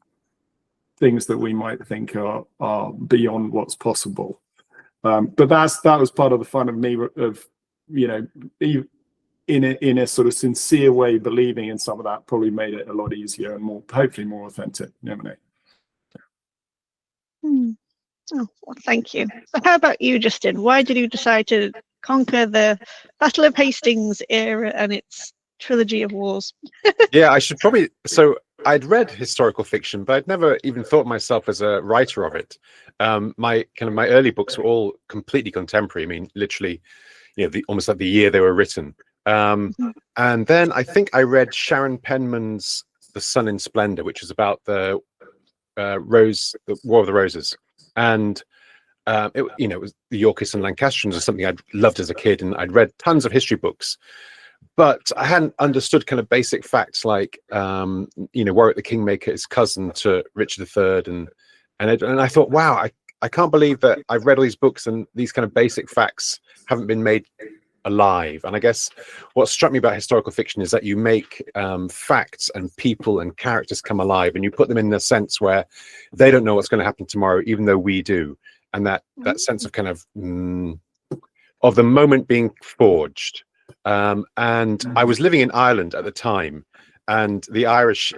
S2: things that we might think are beyond what's possible. But that was part of the fun of me of, in a sort of sincere way, believing in some of that probably made it a lot easier and hopefully more authentic. You never know.
S1: Oh, well, thank you. So how about you, Justin? Why did you decide to conquer the Battle of Hastings era and its trilogy of wars?
S3: Yeah, I should probably. So I'd read historical fiction, but I'd never even thought of myself as a writer of it. My early books were all completely contemporary. I mean, literally, almost like the year they were written. And then I think I read Sharon Penman's The Sun in Splendor, which is about the War of the Roses. And it was the Yorkists and Lancastrians or something I'd loved as a kid, and I'd read tons of history books, but I hadn't understood kind of basic facts like Warwick the Kingmaker is cousin to Richard III, and I thought, wow, I can't believe that I've read all these books and these kind of basic facts haven't been made alive. And I guess what struck me about historical fiction is that you make facts and people and characters come alive, and you put them in a sense where they don't know what's going to happen tomorrow, even though we do. And that sense of kind of the moment being forged. And I was living in Ireland at the time, and the Irish,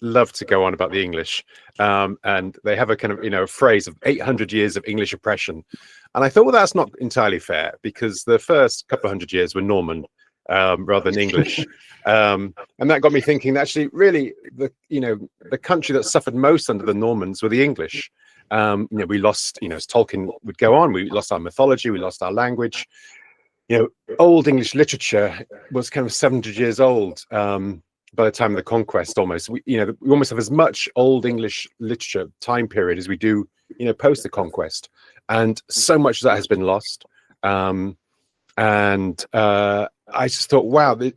S3: love to go on about the English, and they have a kind of a phrase of 800 years of English oppression. And I thought, well, that's not entirely fair, because the first couple of hundred years were Norman rather than English, and that got me thinking. Actually, really, the country that suffered most under the Normans were the English. We lost, as Tolkien would go on, we lost our mythology, we lost our language. Old English literature was kind of 700 years old by the time of the conquest. Almost, we almost have as much Old English literature time period as we do, post the conquest, and so much of that has been lost. And I just thought, wow, it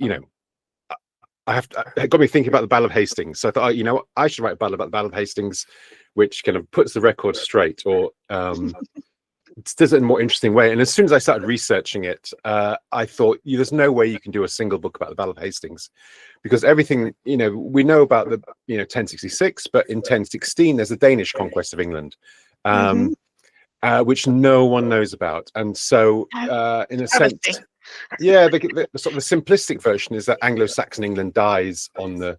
S3: got me thinking about the Battle of Hastings. So I thought, I should write a battle about the Battle of Hastings, which kind of puts the record straight, or does it in a more interesting way. And as soon as I started researching it, I thought, there's no way you can do a single book about the Battle of Hastings, because everything, we know about the 1066, but in 1016 there's the Danish conquest of England, which no one knows about. And so in a sense, the sort of the simplistic version is that Anglo-Saxon England dies on the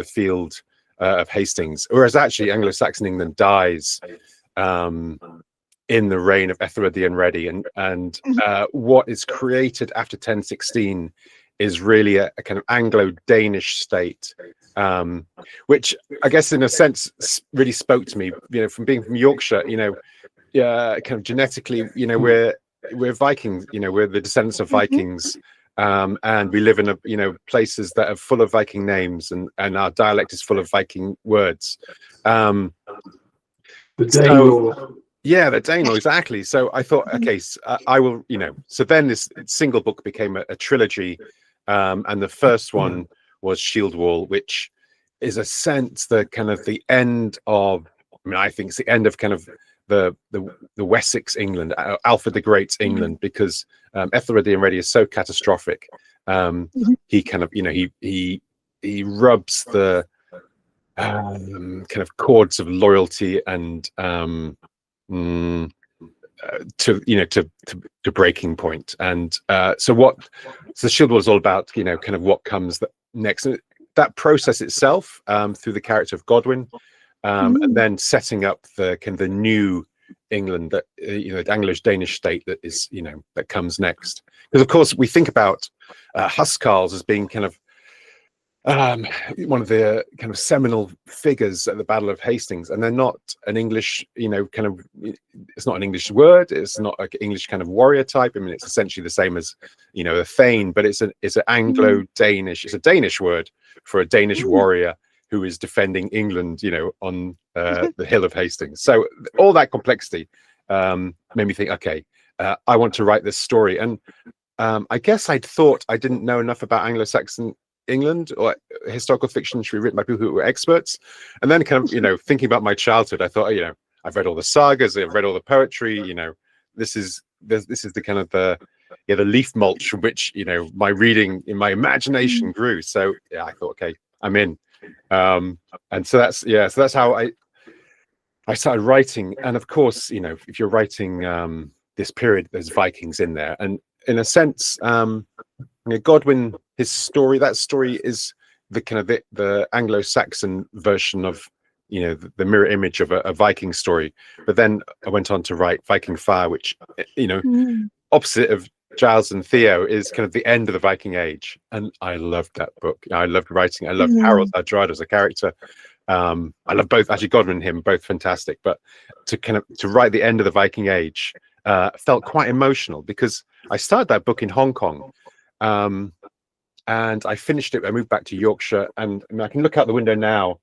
S3: field of Hastings, whereas actually Anglo-Saxon England dies in the reign of Ethelred the Unready, and what is created after 1016 is really a kind of Anglo-Danish state, which I guess in a sense really spoke to me, from being from Yorkshire, kind of genetically, we're Vikings, we're the descendants of Vikings, and we live in places that are full of Viking names, and our dialect is full of Viking words.
S2: The Danelaw.
S3: Yeah, the Danelaw, exactly. So I thought, okay, I will, so then this single book became a trilogy, and the first one was Shield Wall, which is a sense the kind of the end of, I think it's the end of kind of the Wessex England, Alfred the Great's England, because Ethelred the Unready is so catastrophic. He kind of, he rubs the kind of cords of loyalty and to breaking point. And so Shield Wall is all about, kind of what comes next. And that process itself, through the character of Godwin, and then setting up the kind of the new England, that the Anglo-Danish state that is, that comes next. Because of course we think about huscarls as being kind of one of the kind of seminal figures at the Battle of Hastings, and they're not an English, it's not an English word, it's not like English kind of warrior type. I mean, it's essentially the same as, a thane, but it's an Anglo-Danish, it's a Danish word for a Danish warrior who is defending England, on the hill of Hastings. So all that complexity made me think, okay, I want to write this story. And I guess I'd thought I didn't know enough about Anglo-Saxon England, or historical fiction should be written by people who were experts. And then kind of, thinking about my childhood, I thought, I've read all the sagas, I've read all the poetry, this is the kind of the leaf mulch from which, my reading in my imagination grew. So yeah, I thought, okay, I'm in. And so that's how I started writing. And of course, if you're writing this period, there's Vikings in there. And in a sense, Godwin, his story, that story is the kind of the Anglo-Saxon version of, the mirror image of a Viking story. But then I went on to write Viking Fire, which, opposite of Giles and Theo, is kind of the end of the Viking Age. And I loved that book. I loved writing. I loved Harold Hardrada as a character. I love both, actually, Godwin and him, both fantastic. But to write the end of the Viking Age felt quite emotional, because I started that book in Hong Kong. And I finished it. I moved back to Yorkshire, and I can look out the window now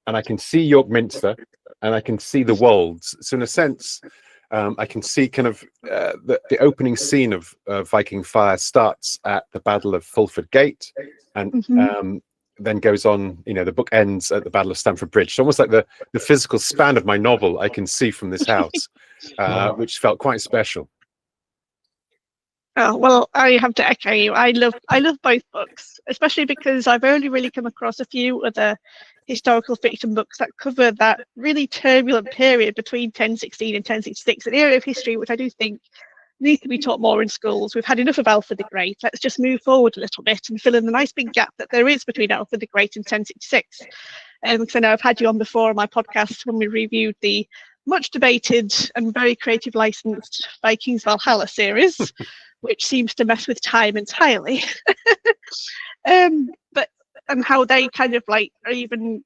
S3: and I can see York Minster and I can see the Wolds. So in a sense, I can see kind of the opening scene of Viking Fire starts at the Battle of Fulford Gate, and then goes on, the book ends at the Battle of Stamford Bridge. So almost like the physical span of my novel I can see from this house, which felt quite special.
S1: Oh, well, I have to echo you. I love both books, especially because I've only really come across a few other historical fiction books that cover that really turbulent period between 1016 and 1066, an era of history which I do think needs to be taught more in schools. We've had enough of Alfred the Great. Let's just move forward a little bit and fill in the nice big gap that there is between Alfred the Great and 1066. Because I know I've had you on before on my podcast when we reviewed the much debated and very creative licensed Vikings Valhalla series, which seems to mess with time entirely. And how they kind of like are even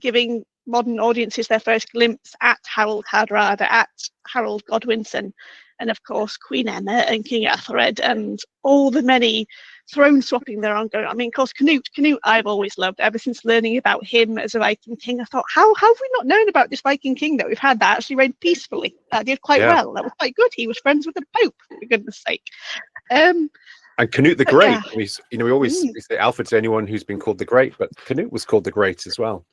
S1: giving modern audiences their first glimpse at Harold Hardrada, at Harold Godwinson, and of course Queen Emma and King Ethelred, and all the many throne swapping there on going. I mean, of course, Canute I've always loved. Ever since learning about him as a Viking king, I thought, how have we not known about this Viking king that we've had that actually reigned peacefully? That did quite well. That was quite good. He was friends with the Pope, for goodness sake.
S3: And Canute the Great. We always say Alfred's the only one who's been called the Great, but Canute was called the Great as well.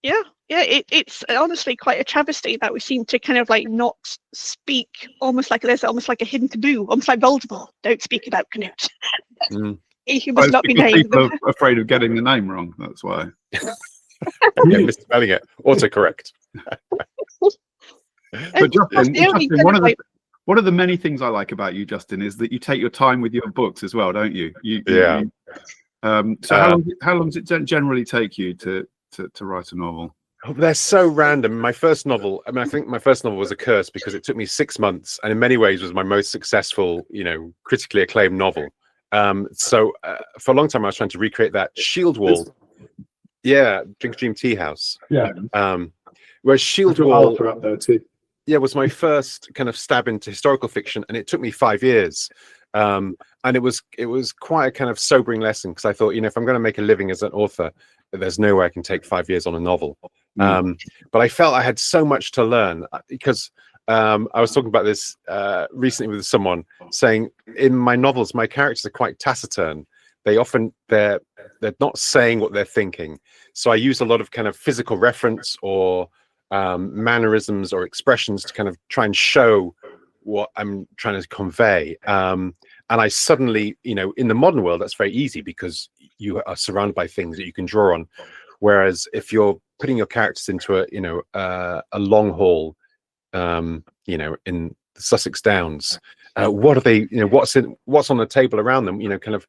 S1: Yeah, it's honestly quite a travesty that we seem to kind of like not speak, almost like there's almost like a hidden taboo, almost like Voldemort. Don't speak about Canute. He must not be named.
S4: People are afraid of getting the name wrong. That's why.
S3: Misspelling it. Autocorrect.
S4: But Justin, one of the many things I like about you, Justin, is that you take your time with your books as well, don't you? So how long does it generally take you to write a novel?
S3: They're so random. My first novel, I think my first novel was a curse because it took me 6 months, and in many ways was my most successful, critically acclaimed novel. So for a long time I was trying to recreate that Shield Wall. Drink Dream Tea House. Whereas Shield Wall
S2: up there too.
S3: Was my first kind of stab into historical fiction, and it took me 5 years. And it was quite a kind of sobering lesson, because I thought, if I'm going to make a living as an author, there's no way I can take 5 years on a novel. But I felt I had so much to learn, because I was talking about this recently with someone, saying in my novels, my characters are quite taciturn. They're not saying what they're thinking. So I use a lot of kind of physical reference or mannerisms or expressions to kind of try and show what I'm trying to convey. And I suddenly, in the modern world, that's very easy because you are surrounded by things that you can draw on. Whereas if you're putting your characters into a long haul, in the Sussex Downs, what are they? What's on the table around them? Kind of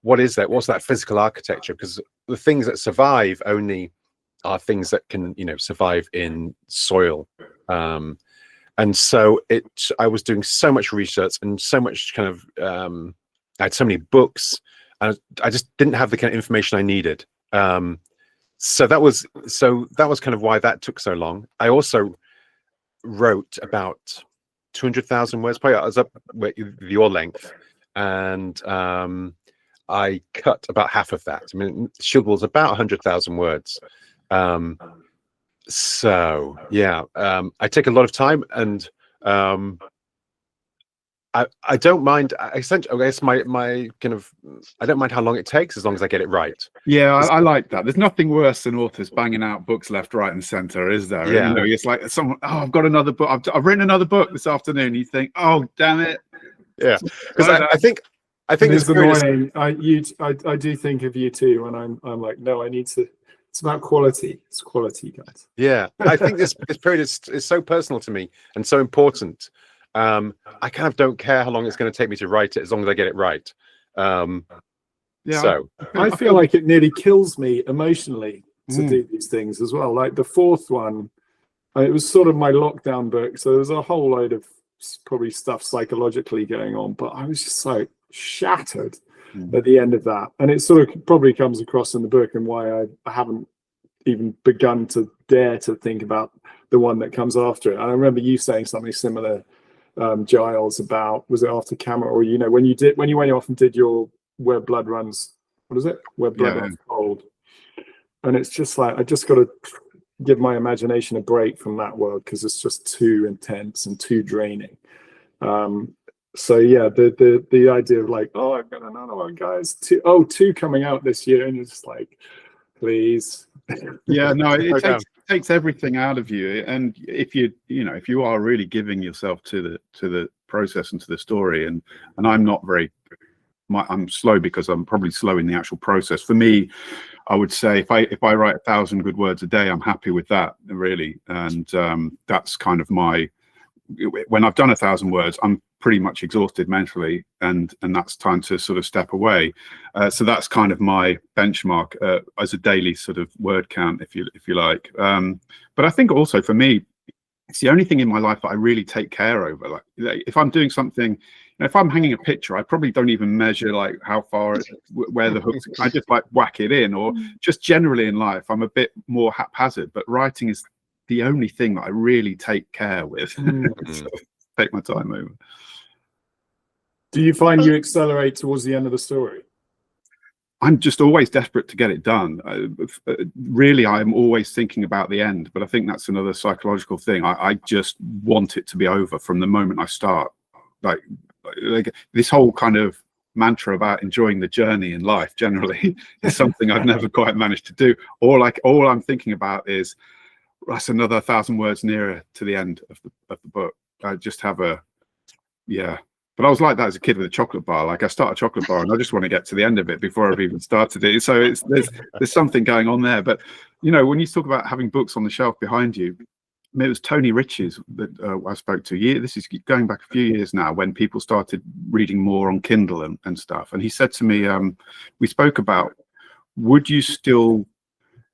S3: what is that? What's that physical architecture? Because the things that survive only are things that can survive in soil. And so I was doing so much research and so much kind of I had so many books and I just didn't have the kind of information I needed. So that was kind of why that took so long. I also wrote about 200,000 words, probably I was up with your length, and I cut about half of that. I mean, Shieldwall's about 100,000 words. So yeah, I take a lot of time, and I don't mind. I guess my kind of, I don't mind how long it takes as long as I get it right.
S4: Yeah, I like that. There's nothing worse than authors banging out books left, right, and center, is there?
S3: Yeah.
S4: You know, it's like someone, oh, I've got another book. I've written another book this afternoon. You think, oh, damn it.
S3: Yeah, because I think
S2: it's annoying. I do think of you too, and I'm like, no, I need to. It's about quality. It's quality, guys.
S3: Yeah, I think this period is so personal to me and so important. I kind of don't care how long it's going to take me to write it, as long as I get it right.
S4: Yeah,
S3: so
S2: I feel like it nearly kills me emotionally to do these things as well. Like the fourth one, it was sort of my lockdown book, so there was a whole load of probably stuff psychologically going on, but I was just like shattered at the end of that, and it sort of probably comes across in the book and why I haven't even begun to dare to think about the one that comes after it. And I remember you saying something similar, Giles, about, was it after Camelot, or you know, when you went off and did your Where Blood Runs, what is it, Where Blood Runs Cold, and it's just like I just got to give my imagination a break from that world because it's just too intense and too draining. So yeah, the idea of like, oh, I've got another one, guys, two coming out this year, and you're just like, please.
S4: Yeah, no, it takes everything out of you, and if you are really giving yourself to the process and to the story, and I'm not very, I'm slow because I'm probably slow in the actual process. For me, I would say if I write 1,000 good words a day, I'm happy with that, really, and that's kind of my. When I've done 1,000 words, I'm pretty much exhausted mentally, and that's time to sort of step away. So that's kind of my benchmark as a daily sort of word count, if you like. But I think also for me, it's the only thing in my life that I really take care over. Like if I'm doing something, if I'm hanging a picture, I probably don't even measure like how far, where the hooks. I just like whack it in, or just generally in life, I'm a bit more haphazard. But writing is the only thing that I really take care with. So take my time over.
S2: Do you find you accelerate towards the end of the story?
S4: I'm just always desperate to get it done. Really, I'm always thinking about the end, but I think that's another psychological thing. I just want it to be over from the moment I start. Like this whole kind of mantra about enjoying the journey in life generally is something I've never quite managed to do. All I'm thinking about is that's another 1,000 words nearer to the end of the book. I just have but I was like that as a kid with a chocolate bar. Like I start a chocolate bar and I just want to get to the end of it before I've even started it. So there's something going on there. But when you talk about having books on the shelf behind you, it was Tony Rich's that I spoke to. This is going back a few years now, when people started reading more on Kindle and stuff. And he said to me, we spoke about, would you still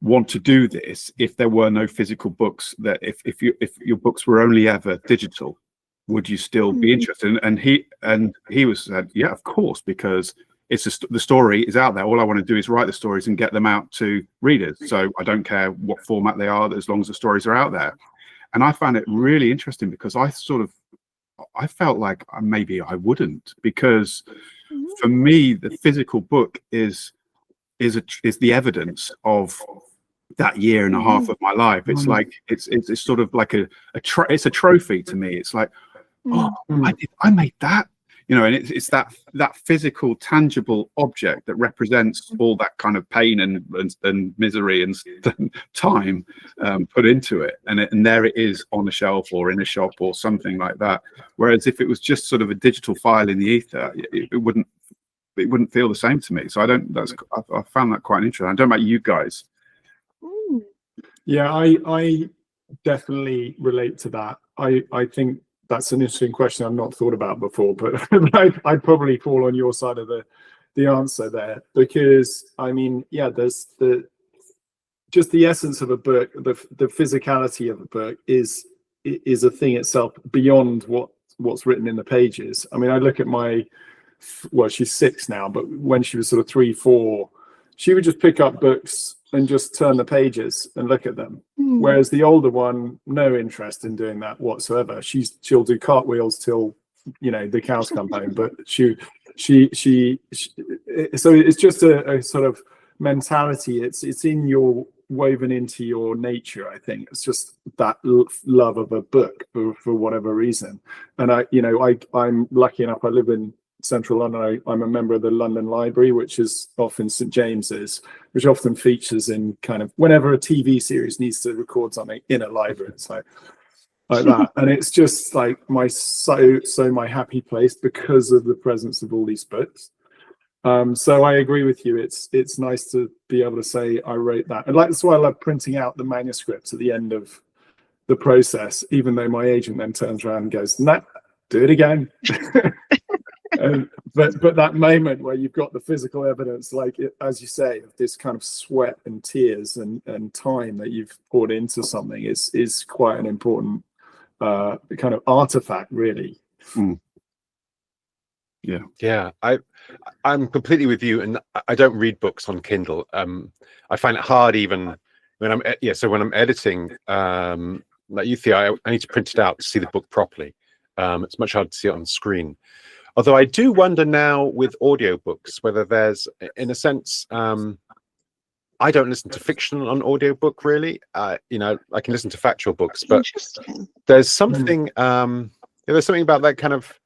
S4: want to do this if there were no physical books? That if your books were only ever digital, would you still be interested? And he was said, yeah, of course, because the story is out there. All I want to do is write the stories and get them out to readers. So I don't care what format they are, as long as the stories are out there. And I found it really interesting because I felt like maybe I wouldn't, because for me the physical book is the evidence of that year and a half of my life. It's like it's sort of like it's a trophy to me. It's like, oh, I made that, and it's that physical, tangible object that represents all that kind of pain and misery and time put into it, and there it is on a shelf or in a shop or something like that. Whereas if it was just sort of a digital file in the ether, it wouldn't feel the same to me. So I found that quite interesting. I don't know about you guys.
S2: Yeah, I definitely relate to that. I think that's an interesting question I've not thought about before, but I'd probably fall on your side of the answer there, because I mean, yeah, there's just the essence of a book, the physicality of a book is a thing itself beyond what's written in the pages. I mean, I look at my well, she's 6 now, but when she was sort of 3, 4, she would just pick up books and just turn the pages and look at them. Whereas the older one, no interest in doing that whatsoever. She'll do cartwheels till, you know, the cows come home. But she so it's just a sort of mentality. It's in your, woven into your nature. I think it's just that love of a book for whatever reason. And I'm lucky enough. I live in Central London. I'm a member of the London Library, which is often St James's, which often features in kind of whenever a TV series needs to record something in a library. It's like that, and it's just like my happy place because of the presence of all these books. So I agree with you. It's nice to be able to say I wrote that, and like that's why I love printing out the manuscripts at the end of the process, even though my agent then turns around and goes, "Nah, do it again." But that moment where you've got the physical evidence, like as you say, of this kind of sweat and tears and time that you've poured into something is quite an important kind of artifact, really.
S3: Yeah, I'm completely with you, and I don't read books on Kindle. I find it hard even when I'm when I'm editing, like you, Theo, I need to print it out to see the book properly. It's much harder to see it on screen. Although I do wonder now with audiobooks whether there's, in a sense, I don't listen to fiction on audiobook really. You know, I can listen to factual books, but there's something there's something about that kind of,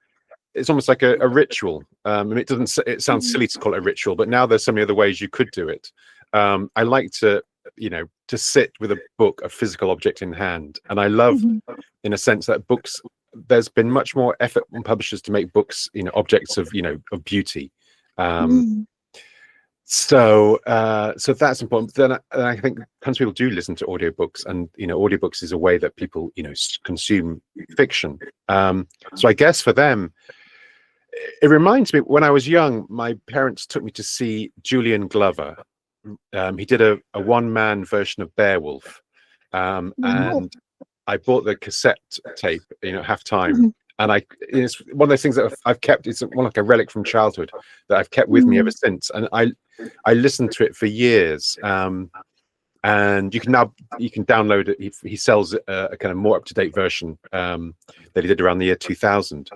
S3: it's almost like a ritual. I mean, it sounds silly to call it a ritual, but now there's so many other ways you could do it. I like to, you know, to sit with a book, a physical object in hand, and I love, in a sense, that books, there's been much more effort on publishers to make books, you know, objects of, you know, of beauty. So that's important. But then I think tons of people do listen to audiobooks, and, you know, audiobooks is a way that people, you know, consume fiction. So I guess for them, it reminds me, when I was young, my parents took me to see Julian Glover. He did a one-man version of Beowulf, and I bought the cassette tape, you know, half-time, and it's one of those things that I've kept. It's one like a relic from childhood that I've kept with me ever since, and I listened to it for years. And you can download it. He sells a kind of more up-to-date version that he did around the year 2000.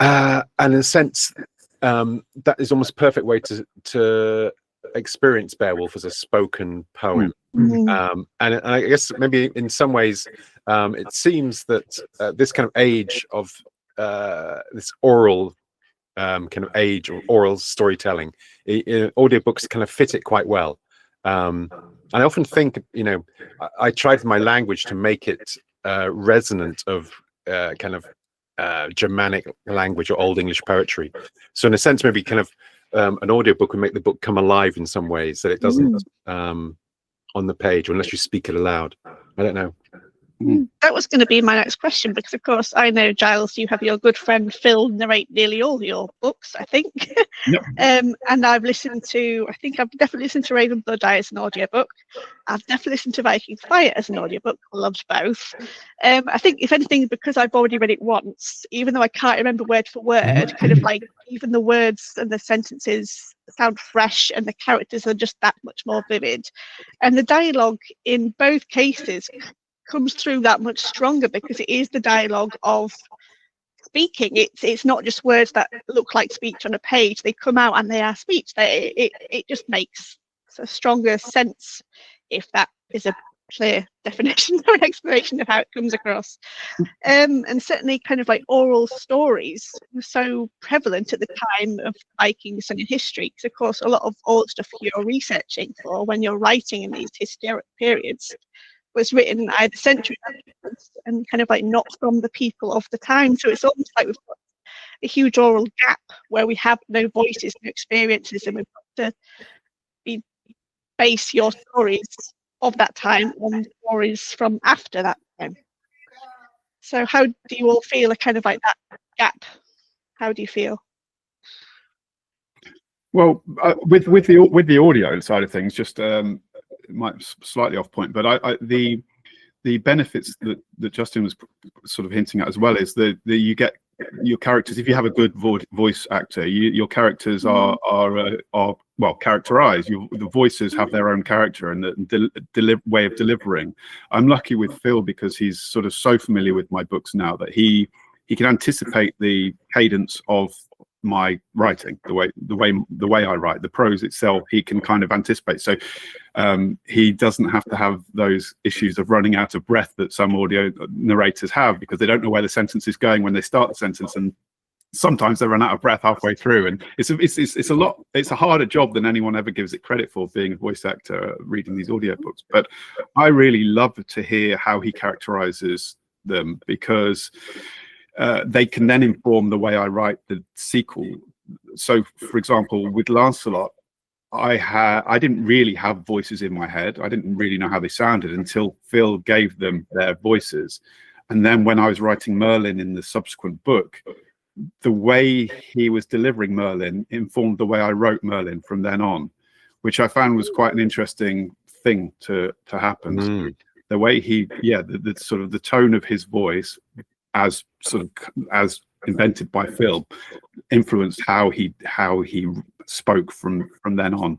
S3: And in a sense, that is almost a perfect way to experience Beowulf as a spoken poem. And I guess maybe in some ways it seems that this kind of age of this oral kind of age, or oral storytelling, audiobooks kind of fit it quite well. And I often think, you know, I tried with my language to make it resonant of kind of Germanic language or Old English poetry. So in a sense, maybe kind of an audiobook would make the book come alive in some ways that it doesn't on the page, or unless you speak it aloud. I don't know.
S1: That was going to be my next question, because of course I know, Giles, you have your good friend Phil narrate nearly all your books, I think.
S4: Yep.
S1: And I've listened to, I think I've definitely listened to Raven Blood Eye as an audiobook. I've definitely listened to Vikings Fire as an audiobook. I loved both. I think, if anything, because I've already read it once, even though I can't remember word for word, kind of like even the words and the sentences sound fresh, and the characters are just that much more vivid. And the dialogue in both cases comes through that much stronger, because it is the dialogue of speaking. It's not just words that look like speech on a page. They come out and they are speech. It just makes a stronger sense, if that is a clear definition or an explanation of how it comes across. And certainly kind of like oral stories were so prevalent at the time of Vikings and in history, because of course a lot of old stuff you're researching for when you're writing in these historic periods was written either centuries and kind of like not from the people of the time. So it's almost like we've got a huge oral gap where we have no voices, no experiences, and we've got to base your stories of that time on stories from after that time. So how do you all feel kind of like that gap? How do you feel?
S4: Well, with the audio side of things, just might slightly off point, but the benefits that Justin was sort of hinting at as well is that you get your characters, if you have a good voice actor, your characters are well characterized. The voices have their own character and the way of delivering. I'm lucky with Phil because he's sort of so familiar with my books now that he can anticipate the cadence of my writing, the way I write, the prose itself. He can kind of anticipate. So he doesn't have to have those issues of running out of breath that some audio narrators have, because they don't know where the sentence is going when they start the sentence, and sometimes they run out of breath halfway through. And it's a harder job than anyone ever gives it credit for, being a voice actor reading these audiobooks. But I really love to hear how he characterizes them, because they can then inform the way I write the sequel. So, for example, with Lancelot, I didn't really have voices in my head. I didn't really know how they sounded until Phil gave them their voices. And then when I was writing Merlin in the subsequent book, the way he was delivering Merlin informed the way I wrote Merlin from then on, which I found was quite an interesting thing to happen. The way the sort of the tone of his voice, as invented by Phil, influenced how he spoke from then on.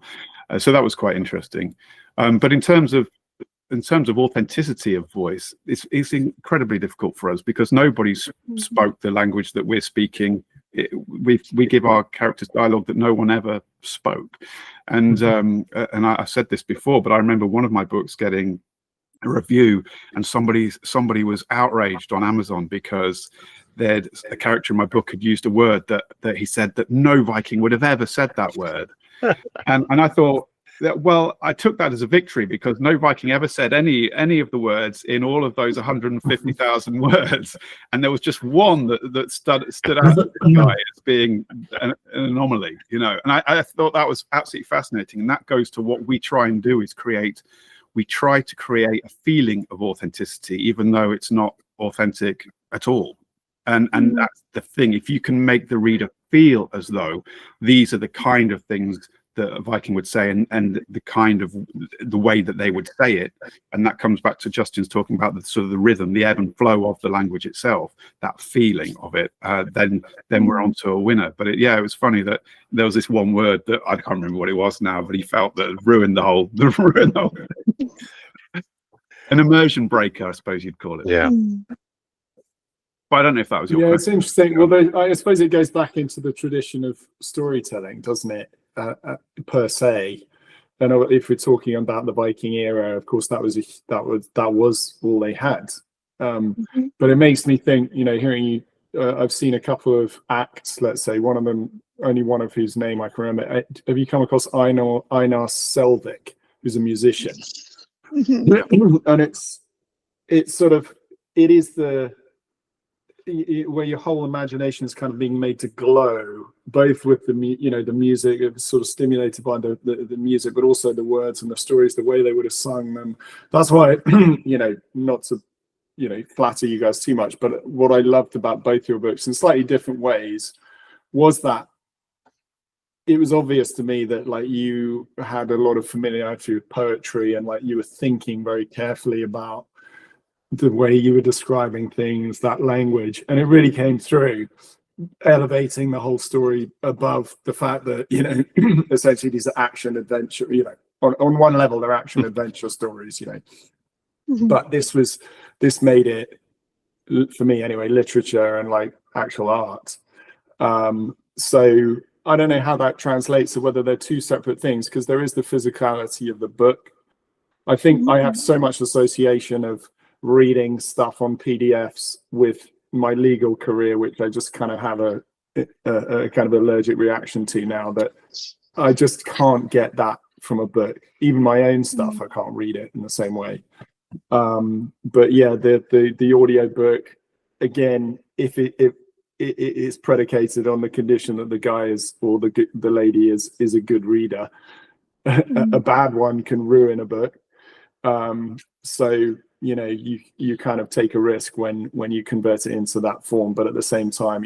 S4: So that was quite interesting. But in terms of authenticity of voice, it's incredibly difficult for us, because nobody spoke the language that we're speaking. We give our characters dialogue that no one ever spoke. And I said this before, but I remember one of my books getting a review, and somebody was outraged on Amazon because a character in my book had used a word that he said that no Viking would have ever said that word. and I thought that, well, I took that as a victory, because no Viking ever said any of the words in all of those 150,000 words, and there was just one that stood out to the guy as being an anomaly, And I thought that was absolutely fascinating. And that goes to what we try and do, is we try to create a feeling of authenticity, even though it's not authentic at all. And that's the thing. If you can make the reader feel as though these are the kind of things that a Viking would say, and the kind of the way that they would say it, and that comes back to Justin's talking about the sort of the rhythm, the ebb and flow of the language itself, that feeling of it, then we're on to a winner. But it was funny that there was this one word that I can't remember what it was now, but he felt that ruined the whole thing. An immersion breaker, I suppose you'd call it.
S3: Yeah.
S4: But I don't know if that was your question.
S2: It's interesting. Well, I suppose it goes back into the tradition of storytelling, doesn't it? Per se. And if we're talking about the Viking era, of course, that was all they had. But it makes me think, hearing you, I've seen a couple of acts. Let's say one of them, only one of whose name I can remember. Have you come across Einar Selvik, who's a musician? And it's sort of, it is where your whole imagination is kind of being made to glow, both with the music. It was sort of stimulated by the music, but also the words and the stories, the way they would have sung them. That's why, not to flatter you guys too much, but what I loved about both your books in slightly different ways was that it was obvious to me that you had a lot of familiarity with poetry, and you were thinking very carefully about the way you were describing things, that language, and it really came through, elevating the whole story above the fact that essentially these are action adventure. On one level they're action adventure stories, but this made it, for me anyway, literature and actual art. So I don't know how that translates, or whether they're two separate things, because there is the physicality of the book. I think I have so much association of reading stuff on PDFs with my legal career, which I just kind of have a kind of allergic reaction to now, that I just can't get that from a book. Even my own stuff, I can't read it in the same way. But yeah, the audio book, again, if it is predicated on the condition that the guy is, or the lady is a good reader, a bad one can ruin a book. So you kind of take a risk when you convert it into that form, but at the same time,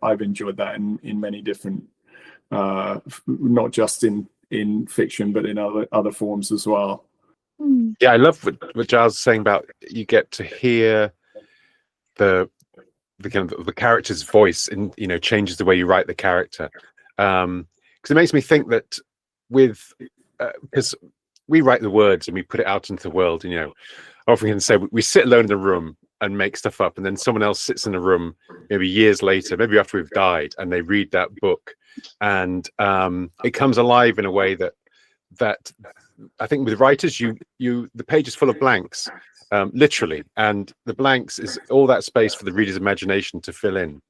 S2: I've enjoyed that in many different, not just in fiction, but in other forms as well.
S3: Yeah, I love what Giles is saying about, you get to hear the the character's voice, and changes the way you write the character. Because it makes me think that because we write the words and we put it out into the world, often can say we sit alone in the room and make stuff up, and then someone else sits in a room maybe years later, maybe after we've died, and they read that book, and it comes alive in a way that I think with writers, the page is full of blanks, literally, and the blanks is all that space for the reader's imagination to fill in.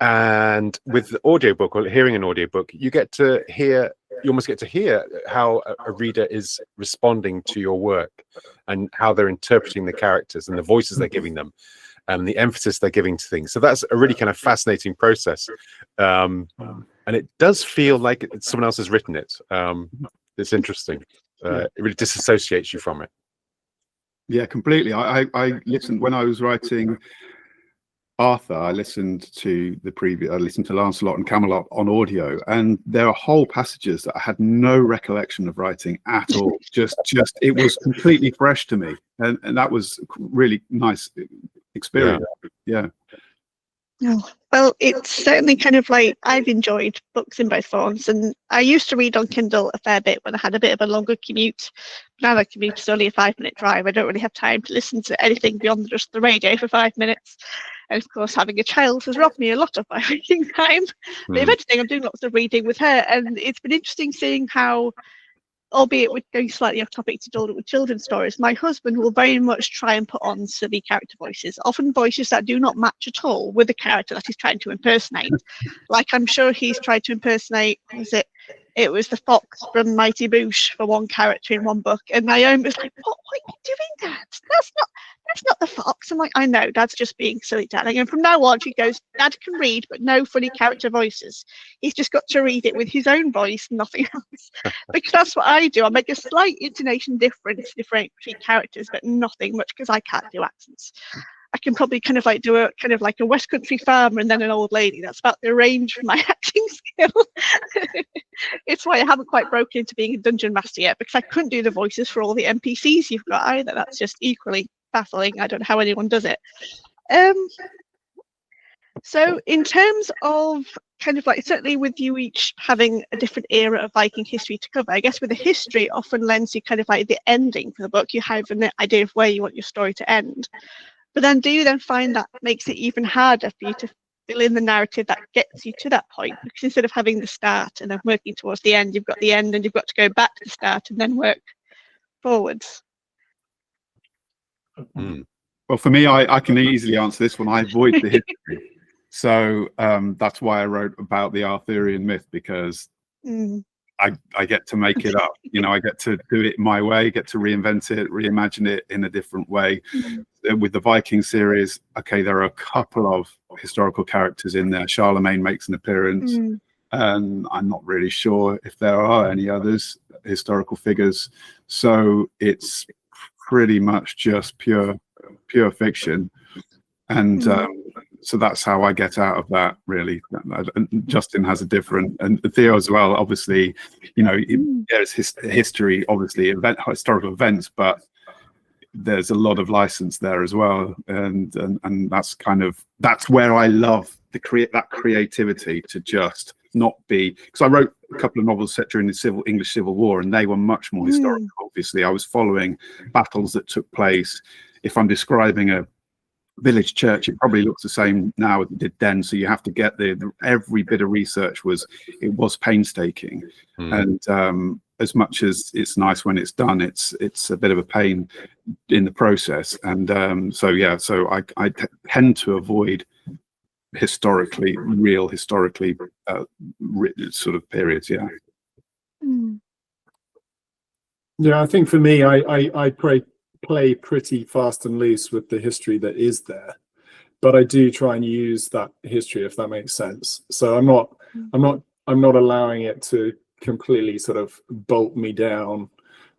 S3: And with the audiobook, or hearing an audiobook, you almost get to hear how a reader is responding to your work, and how they're interpreting the characters and the voices they're giving them, and the emphasis they're giving to things. So that's a really kind of fascinating process. And it does feel like someone else has written it. It's interesting. It really disassociates you from it.
S4: Yeah, completely. I listened when I was writing Arthur. I listened to Lancelot and Camelot on audio, and there are whole passages that I had no recollection of writing at all. just it was completely fresh to me, and that was really nice experience. Yeah.
S1: Oh, well, it's certainly kind of like I've enjoyed books in both forms, and I used to read on Kindle a fair bit when I had a bit of a longer commute. Now the commute is only a 5-minute drive. I don't really have time to listen to anything beyond just the radio for 5 minutes. And of course, having a child has robbed me a lot of my reading time. But if anything, I'm doing lots of reading with her, and it's been interesting seeing how, albeit with going slightly off topic to do with children's stories, my husband will very much try and put on silly character voices, often voices that do not match at all with the character that he's trying to impersonate. Like, I'm sure he's tried to impersonate, it was the fox from Mighty Boosh for one character in one book, and Naomi was like, what are you doing, Dad? That's not the fox. I'm like, I know, Dad's just being silly, darling. And from now on, she goes, Dad can read, but no funny character voices. He's just got to read it with his own voice, nothing else. Because that's what I do. I make a slight intonation difference between characters, but nothing much, because I can't do accents. I can probably kind of like do a kind of like a West Country farmer and then an old lady. That's about the range for my acting skill. It's why I haven't quite broken into being a dungeon master yet, because I couldn't do the voices for all the NPCs you've got either. That's just equally baffling. I don't know how anyone does it. So in terms of kind of like, certainly with you each having a different era of Viking history to cover, I guess with the history often lends you kind of like the ending for the book. You have an idea of where you want your story to end. But then do you then find that makes it even harder for you to fill in the narrative that gets you to that point? Because instead of having the start and then working towards the end, you've got the end and you've got to go back to the start and then work forwards.
S4: Well, for me, I can easily answer this one. I avoid the history. So that's why I wrote about the Arthurian myth, because I get to make it up. I get to do it my way, get to reinvent it, reimagine it in a different way. With the Viking series, okay, there are a couple of historical characters in there. Charlemagne makes an appearance, and I'm not really sure if there are any others historical figures. So it's pretty much just pure fiction, and so that's how I get out of that, really. Justin has a different, and Theo as well, obviously. There's history, obviously, historical events, but there's a lot of license there as well, and that's where I love that creativity, to just not be, because I wrote a couple of novels set during the English Civil War, and they were much more historical. Obviously, I was following battles that took place. If I'm describing a village church, it probably looks the same now as it did then. So you have to get every bit of research was painstaking, and as much as it's nice when it's done, it's a bit of a pain in the process. And so I tend to avoid historically sort of periods.
S2: Yeah, I think for me, I play pretty fast and loose with the history that is there, but I do try and use that history, if that makes sense. So I'm not allowing it to completely sort of bolt me down.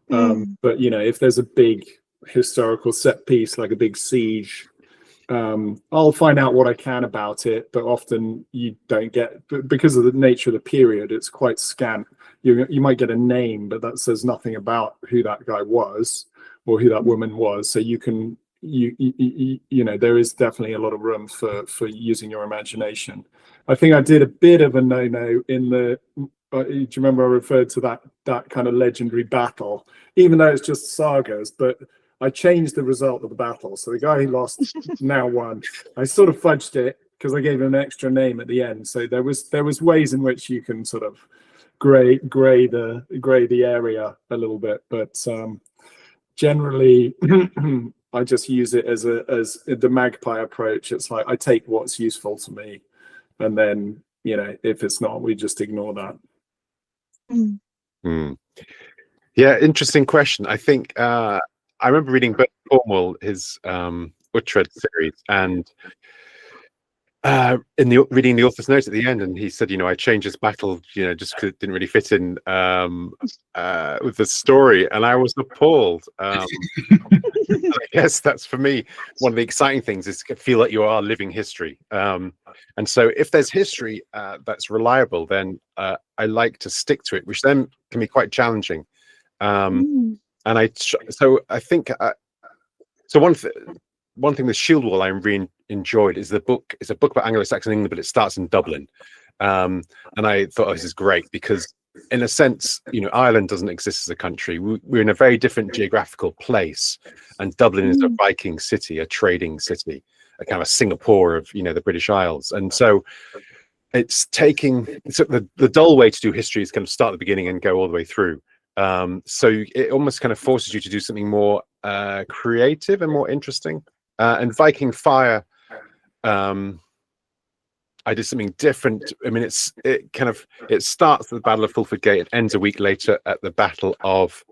S2: But if there's a big historical set piece, like a big siege, I'll find out what I can about it, but often you don't get, because of the nature of the period, it's quite scant. You might get a name, but that says nothing about who that guy was or who that woman was. So you can there is definitely a lot of room for using your imagination. I think I did a bit of a no-no in the. Do you remember I referred to that kind of legendary battle, even though it's just sagas, but I changed the result of the battle. So the guy who lost now won. I sort of fudged it because I gave him an extra name at the end. So there was ways in which you can sort of gray the area a little bit, but generally I just use it as the magpie approach. It's like I take what's useful to me, and then if it's not, we just ignore that.
S3: Yeah, interesting question. I think I remember reading Bert Cornwell, his Uhtred series, and reading the author's note at the end, and he said, I changed this battle, just because it didn't really fit in with the story, and I was appalled. I guess that's, for me, one of the exciting things is to feel like you are living history. And so if there's history that's reliable, then I like to stick to it, which then can be quite challenging. And I think one thing with Shield Wall I really enjoyed is the book. It's a book about Anglo-Saxon England, but it starts in Dublin. And I thought, this is great because, in a sense, Ireland doesn't exist as a country. We're in a very different geographical place, and Dublin is a Viking city, a trading city, a kind of a Singapore of the British Isles. And so it's the dull way to do history is kind of start at the beginning and go all the way through. So it almost kind of forces you to do something more creative and more interesting. And Viking Fire, I did something different. I mean, it starts at the Battle of Fulford Gate. It ends a week later at the Battle of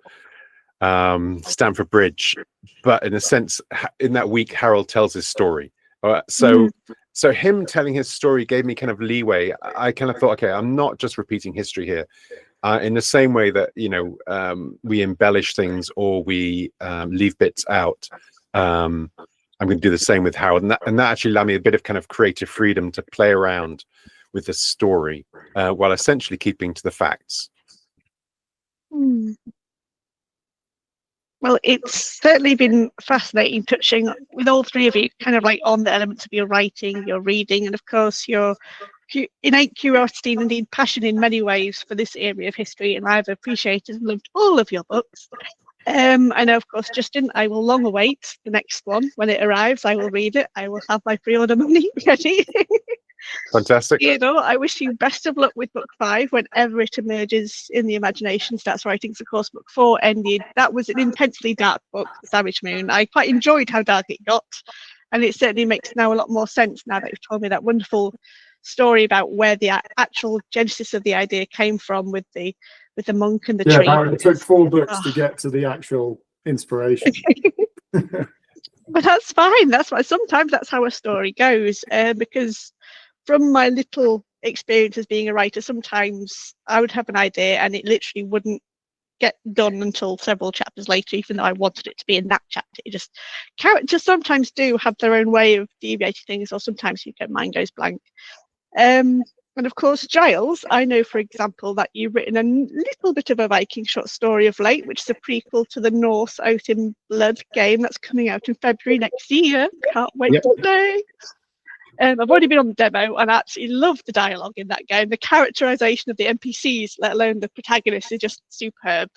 S3: Stamford Bridge. But in a sense, in that week, Harold tells his story. So him telling his story gave me kind of leeway. I kind of thought, okay, I'm not just repeating history here. In the same way that we embellish things or we leave bits out, I'm going to do the same with Harold, and that actually allowed me a bit of kind of creative freedom to play around with the story while essentially keeping to the facts.
S1: Well, it's certainly been fascinating touching with all three of you, kind of like on the elements of your writing, your reading, and of course your innate curiosity and indeed passion in many ways for this area of history. And I've appreciated and loved all of your books. I know, of course, Justin, I will long await the next one. When it arrives, I will read it. I will have my pre-order money ready.
S3: Fantastic.
S1: I wish you best of luck with book 5 whenever it emerges in the imagination, starts writing. Of course, book 4 ended. That was an intensely dark book, The Savage Moon. I quite enjoyed how dark it got, and it certainly makes now a lot more sense now that you've told me that wonderful story about where the actual genesis of the idea came from with the monk and the tree.
S2: Yeah, it took 4 books to get to the actual inspiration.
S1: But that's fine. That's why sometimes that's how a story goes. Because from my little experience as being a writer, sometimes I would have an idea and it literally wouldn't get done until several chapters later, even though I wanted it to be in that chapter. Characters sometimes do have their own way of deviating things, or sometimes your mind goes blank. And of course, Giles, I know, for example, that you've written a little bit of a Viking short story of late, which is a prequel to the Norse Out in Blood game that's coming out in February next year. Can't wait to play. I've already been on the demo and I actually love the dialogue in that game. The characterization of the NPCs, let alone the protagonist, is just superb.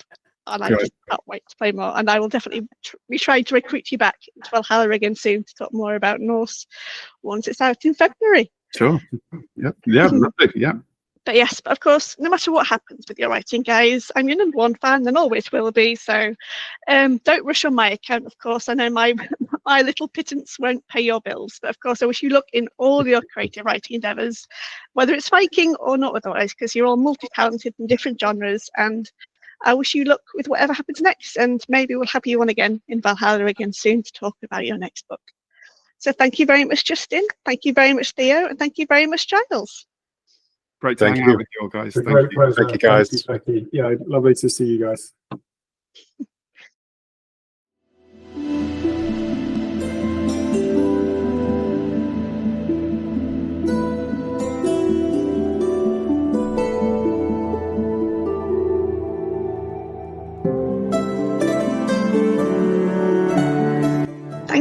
S1: And I just can't wait to play more. And I will definitely be trying to recruit you back to Valhalla again soon to talk more about Norse once it's out in February.
S4: Sure. Yeah. Lovely. Yeah.
S1: But yes, of course, no matter what happens with your writing, guys, I'm your number one fan and always will be. So don't rush on my account, of course. I know my little pittance won't pay your bills. But of course, I wish you luck in all your creative writing endeavours, whether it's Viking or not otherwise, because you're all multi-talented in different genres. And I wish you luck with whatever happens next. And maybe we'll have you on again in Valhalla again soon to talk about your next book. So thank you very much, Justin. Thank you very much, Theo. And thank you very much, Giles.
S4: Great to hang out with you all, guys. Thank you.
S2: Thank you, guys. Thank you, Becky. Yeah, lovely to see you guys.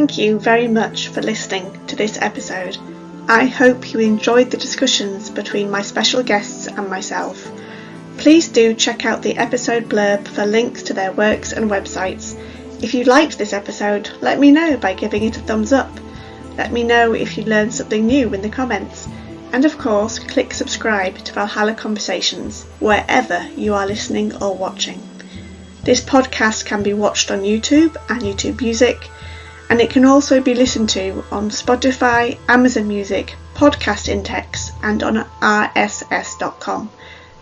S1: thank you very much for listening to this episode. I hope you enjoyed the discussions between my special guests and myself. Please do check out the episode blurb for links to their works and websites. If you liked this episode, let me know by giving it a thumbs up. Let me know if you learned something new in the comments. And of course, click subscribe to Valhalla Conversations wherever you are listening or watching. This podcast can be watched on YouTube and YouTube Music, and it can also be listened to on Spotify, Amazon Music, Podcast Index, and on rss.com.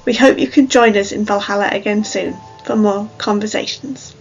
S1: We hope you can join us in Valhalla again soon for more conversations.